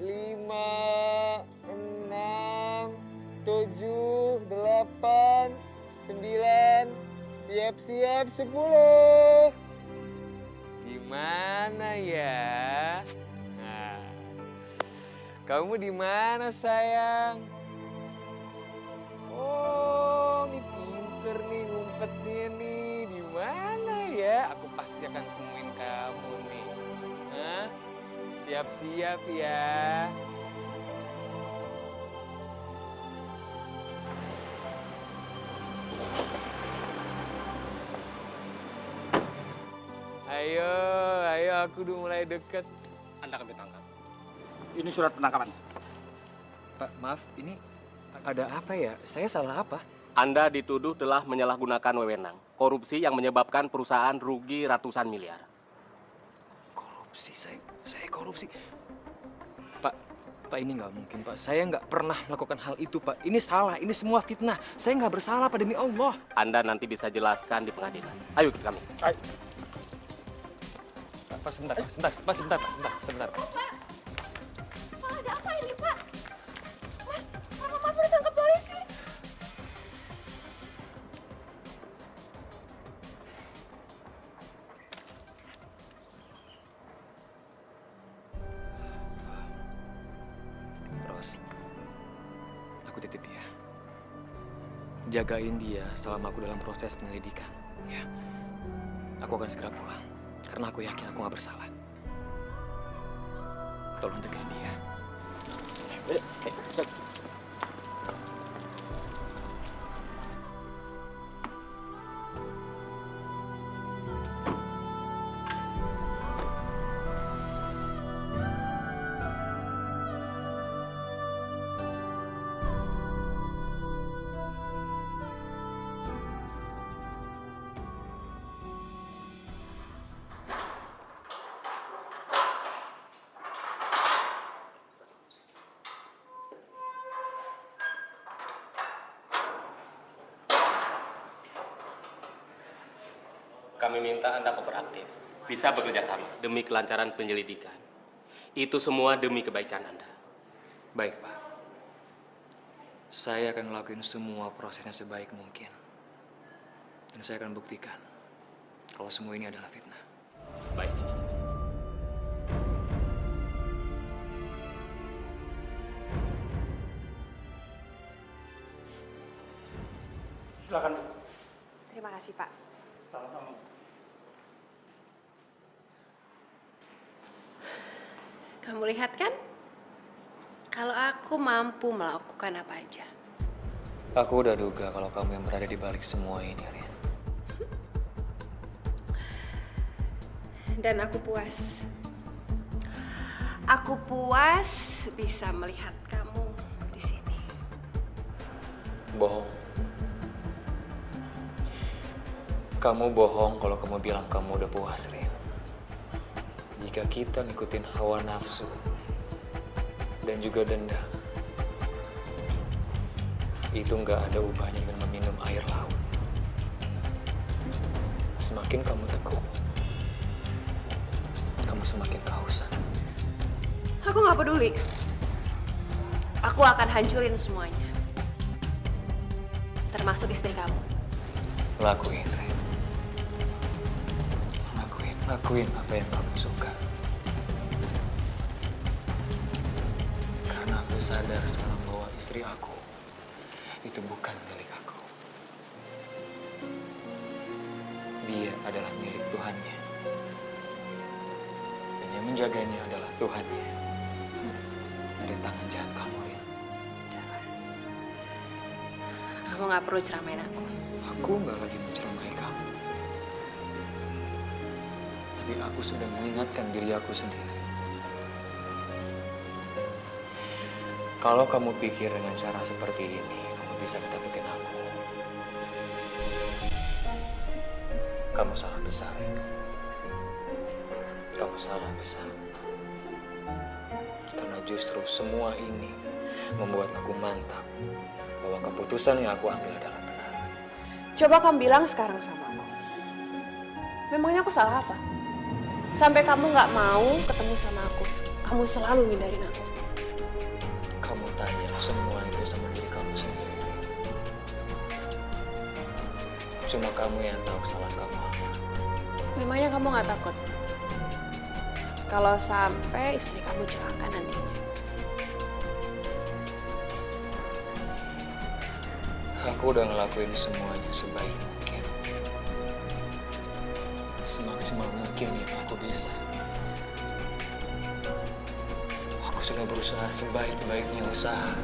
5, 6, 7, 8, 9, siap-siap 10. Gimana ya? Nah, kamu di mana sayang? Oh, ini pinter nih ngumpetnya nih. Di mana ya? Aku pasti akan temuin kamu nih. Hah? Siap-siap ya. Ayo, aku udah mulai deket. Anda akan ditangkap. Ini surat penangkapan. Pak, maaf, ini ada apa ya? Saya salah apa? Anda dituduh telah menyalahgunakan wewenang, korupsi yang menyebabkan perusahaan rugi ratusan miliar. Korupsi, saya korupsi. Pak ini nggak mungkin Pak. Saya nggak pernah melakukan hal itu Pak. Ini salah, ini semua fitnah. Saya nggak bersalah Pak, demi Allah. Anda nanti bisa jelaskan di pengadilan. Ayo ikut kami. Ayo. Pak, sebentar. Pak, ada apa ini, Pak? Mas, kenapa Mas mau ditangkap polisi? Terus, aku titip dia. Jagain dia selama aku dalam proses penyelidikan. Ya, aku akan segera pulang. Karena aku yakin aku nggak bersalah. Tolong jagain dia. Kami minta Anda kooperatif, bisa bekerja sama demi kelancaran penyelidikan. Itu semua demi kebaikan Anda. Baik, Pak. Saya akan ngelakuin semua prosesnya sebaik mungkin. Dan saya akan buktikan kalau semua ini adalah fitnah. Baik. Silakan, Bu. Terima kasih, Pak. Sama-sama. Kamu lihat kan? Kalau aku mampu melakukan apa aja. Aku udah duga kalau kamu yang berada di balik semua ini, Rin. Dan aku puas. Aku puas bisa melihat kamu di sini. Bohong. Kamu bohong kalau kamu bilang kamu udah puas, Rin. Jika kita ngikutin hawa nafsu dan juga dendam, itu nggak ada ubahnya dengan meminum air laut. Semakin kamu tekuk, kamu semakin kehausan. Aku nggak peduli. Aku akan hancurin semuanya. Termasuk istri kamu. Lakuin, Rin. Lakuin apa yang kamu suka. Karena aku sadar sekarang bahwa istri aku itu bukan milik aku. Dia adalah milik Tuhannya. Dan yang menjaganya adalah Tuhannya. Dari tangan jahat kamu, Rin. Kamu nggak perlu ceramain aku. Aku nggak lagi menceramai kamu. Tapi aku sudah mengingatkan diri aku sendiri. Kalau kamu pikir dengan cara seperti ini, kamu bisa dapetin aku. Kamu salah besar. Kamu salah besar. Karena justru semua ini membuat aku mantap bahwa keputusan yang aku ambil adalah benar. Coba kamu bilang sekarang sama aku. Memangnya aku salah apa? Sampai kamu nggak mau ketemu sama aku. Kamu selalu ngindarin aku. Kamu tanya semua itu sama diri kamu sendiri. Cuma kamu yang tahu kesalahan kamu apa. Memangnya kamu nggak takut? Kalau sampai istri kamu celaka nantinya. Aku udah ngelakuin semuanya sebaik mungkin. Semaksimal mungkin yang aku bisa. Aku sudah berusaha sebaik-baiknya usaha.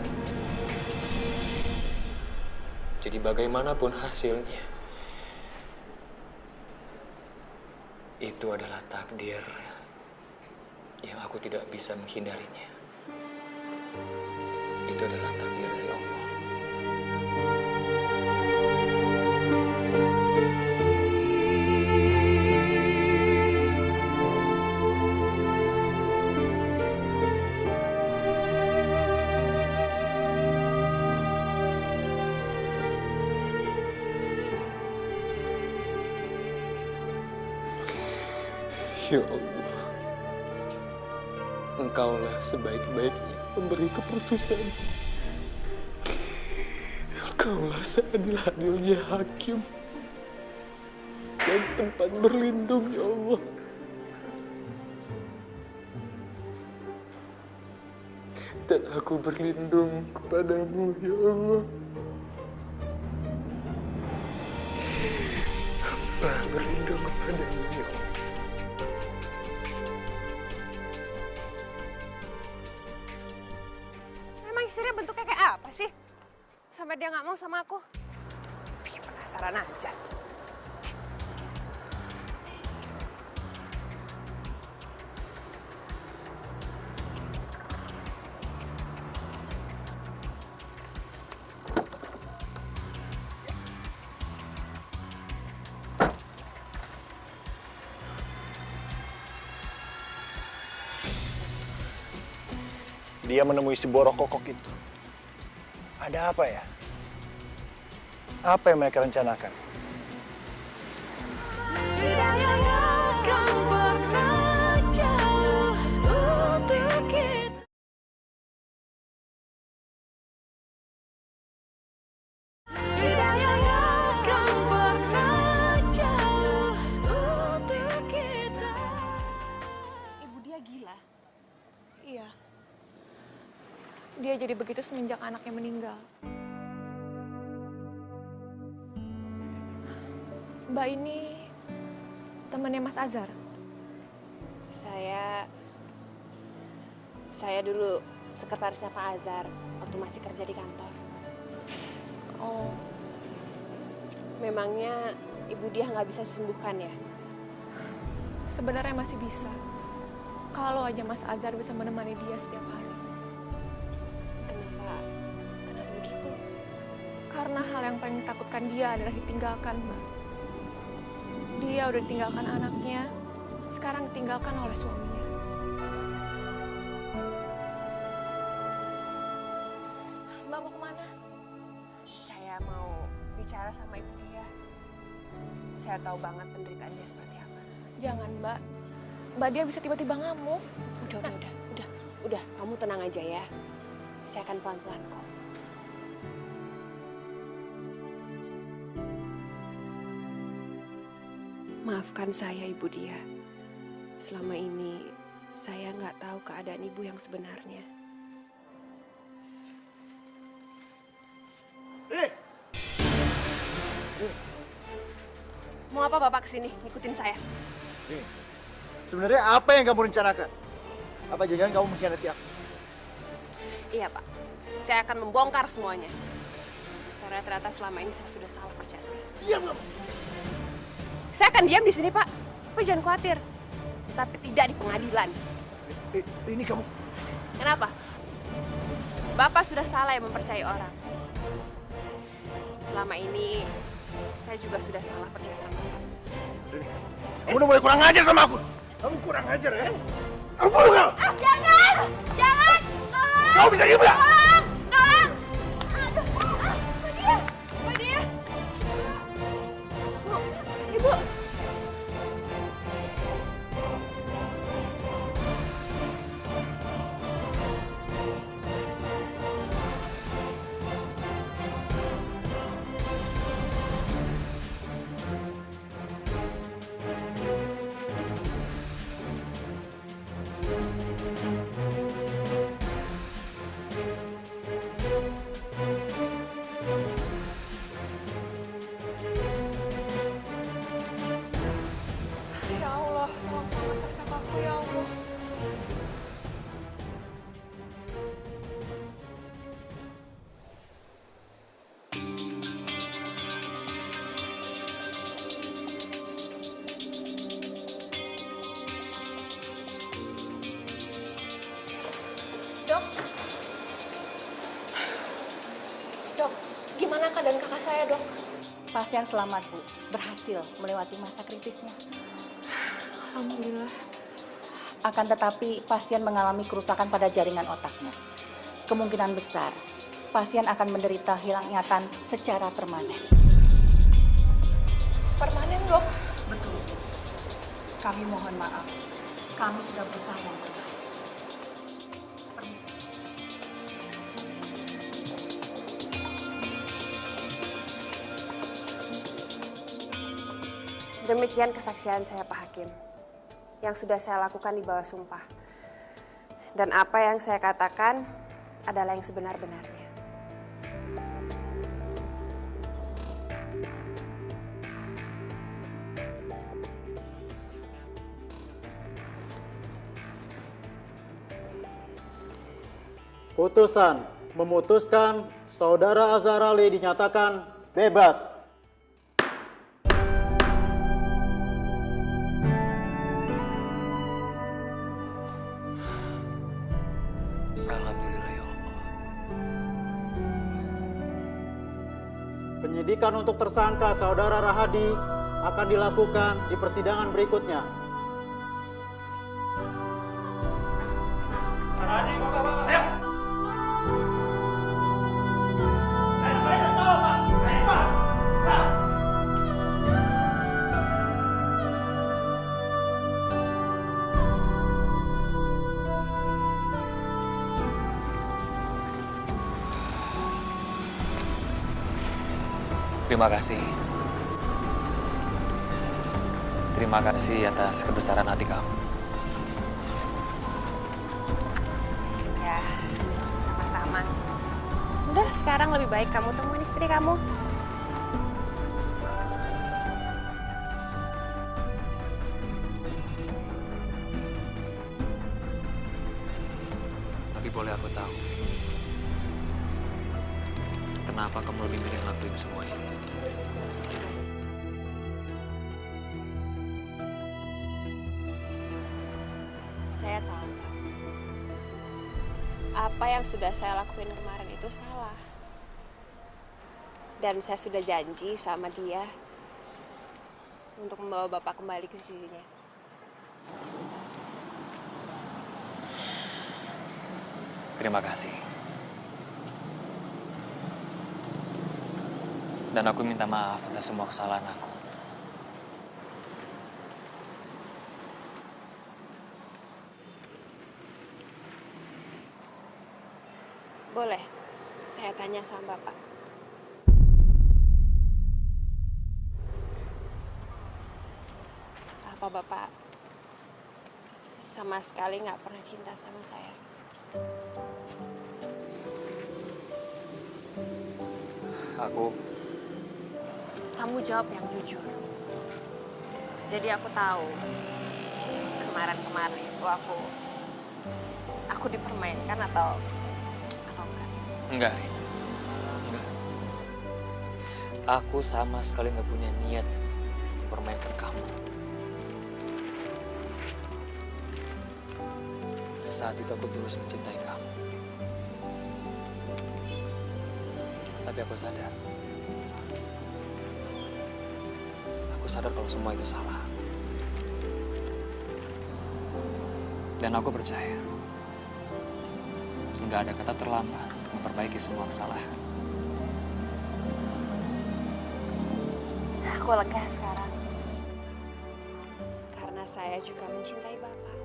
Jadi bagaimanapun hasilnya, itu adalah takdir yang aku tidak bisa menghindarinya. Itu adalah takdir dari Allah. Ya Allah, Engkaulah sebaik-baiknya memberi keputusan. Engkaulah seadil-adilnya hakim dan tempat berlindung, ya Allah. Dan aku berlindung kepadamu, ya Allah. Hamba berlindung kepadamu, ya Allah. Istrinya bentuknya kayak apa sih? Sampai dia nggak mau sama aku. Bikin penasaran aja. Dia menemui si Borok Kokok itu. Ada apa ya? Apa yang mereka rencanakan? Hidayah yang akan pernah Dia jadi begitu semenjak anaknya meninggal. Mbak ini temannya Mas Azhar? Saya dulu sekretarisnya Pak Azhar waktu masih kerja di kantor. Oh. Memangnya Ibu Diah nggak bisa disembuhkan ya? Sebenarnya masih bisa. Kalau aja Mas Azhar bisa menemani dia setiap hari. Kenapa begitu? Karena hal yang paling ditakutkan dia adalah ditinggalkan, Mbak. Dia udah ditinggalkan anaknya, sekarang ditinggalkan oleh suaminya. Mbak mau kemana? Saya mau bicara sama Ibu Diah. Saya tahu banget penderitaan dia seperti apa. Jangan, Mbak. Mbak dia bisa tiba-tiba ngamuk. Udah, kamu tenang aja ya. Saya akan pelan-pelan kok. Maafkan saya, Ibu Diah. Selama ini saya nggak tahu keadaan Ibu yang sebenarnya. Mau apa Bapak kesini ngikutin saya? Sebenarnya apa yang kamu rencanakan? Apa jangan kamu mengkhianati aku? Iya Pak, saya akan membongkar semuanya. Karena ternyata selama ini saya sudah salah percaya sama. Diam kamu. Saya akan diam di sini Pak. Bapak jangan khawatir. Tapi tidak di pengadilan. Ini kamu. Kenapa? Bapak sudah salah yang mempercayai orang. Selama ini saya juga sudah salah percaya sama Bapak. Kamu udah mulai kurang ajar sama aku. Kamu kurang ajar ya? Aku bunuh kamu. Jangan! Jangan! Tolong! Kamu bisa diam nggak? Tolong! Tolong! Aduh! Mbak Diah! Bu, Ibu. Ya Allah, tolong selamatkan kakakku ya Allah. Dok? Dok, gimana keadaan kakak saya, Dok? Pasien selamat, Bu. Berhasil melewati masa kritisnya. Alhamdulillah. Akan tetapi pasien mengalami kerusakan pada jaringan otaknya. Kemungkinan besar pasien akan menderita hilang ingatan secara permanen. Permanen, Dok? Betul, Bu. Kami mohon maaf. Kami sudah berusaha yang terbaik. Permisi. Demikian kesaksian saya Pak Hakim. Yang sudah saya lakukan di bawah sumpah. Dan apa yang saya katakan adalah yang sebenar-benarnya. Putusan memutuskan Saudara Azhar Ali dinyatakan bebas. Alhamdulillah ya Allah. Penyidikan untuk tersangka Saudara Rahadi akan dilakukan di persidangan berikutnya. Rahadi, ayo. Saya kesal, Pak. Pak. Terima kasih. Terima kasih atas kebesaran hati kamu. Iya, sama-sama. sekarang lebih baik kamu temuin istri kamu. Tapi boleh aku tahu, kenapa kamu lebih milih ngelakuin semua ini? Saya tahu, Pak. Apa yang sudah saya lakuin kemarin itu salah. Dan saya sudah janji sama dia untuk membawa Bapak kembali ke sisinya. Terima kasih. Dan aku minta maaf atas semua kesalahan aku. Boleh, saya tanya sama Bapak. Apa Bapak sama sekali nggak pernah cinta sama saya? Kamu jawab yang jujur. Jadi aku tahu kemarin itu aku dipermainkan atau enggak? Enggak. Aku sama sekali nggak punya niat mempermainkan kamu. Saat itu aku tulus mencintai kamu. Tapi aku sadar kalau semua itu salah. Dan aku percaya nggak ada kata terlambat untuk memperbaiki semua kesalahan. Aku lega sekarang. Karena saya juga mencintai Bapak.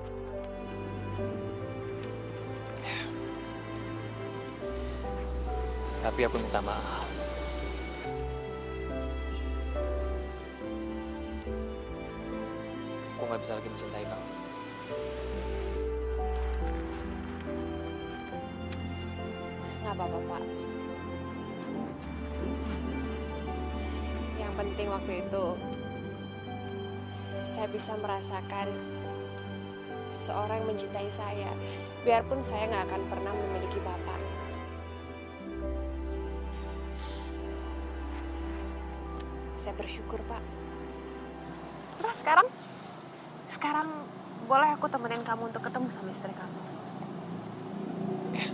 Tapi aku minta maaf. Aku nggak bisa lagi mencintai kamu. Nggak apa-apa, Pak. Yang penting waktu itu saya bisa merasakan seseorang yang mencintai saya. Biarpun saya nggak akan pernah memiliki Bapak. Saya bersyukur, Pak. Udah sekarang boleh aku temenin kamu untuk ketemu sama istri kamu. Ya.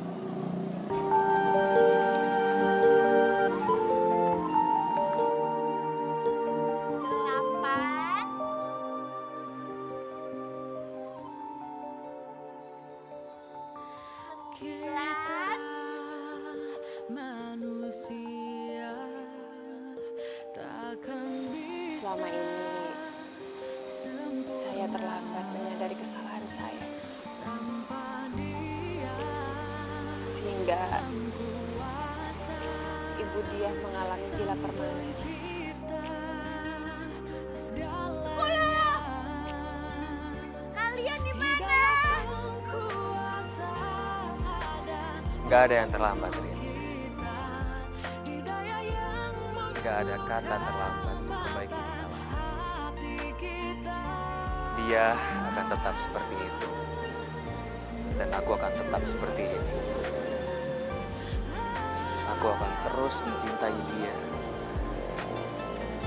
Selama ini saya terlambat menyadari kesalahan saya, sehingga ibu dia mengalami gila permanen. Kalian di mana? Gak ada yang terlambat, Rin. Gak ada kata terlambat untuk memperbaiki kesalahan. Dia akan tetap seperti itu. Dan aku akan tetap seperti ini. Aku akan terus mencintai dia.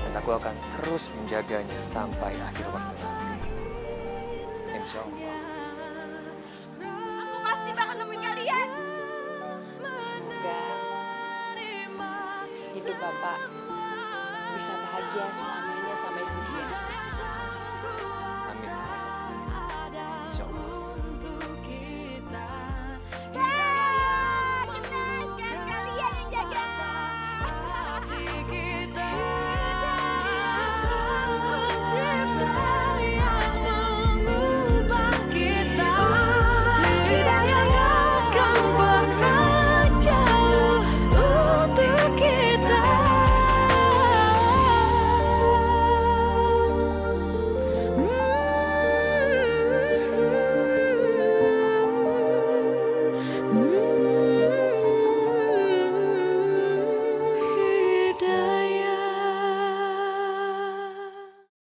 Dan aku akan terus menjaganya sampai akhir waktu nanti. Insya Allah. Aku pasti bakal nemuin kalian. Semoga hidup Bapak bisa bahagia selamanya sama ibu dia.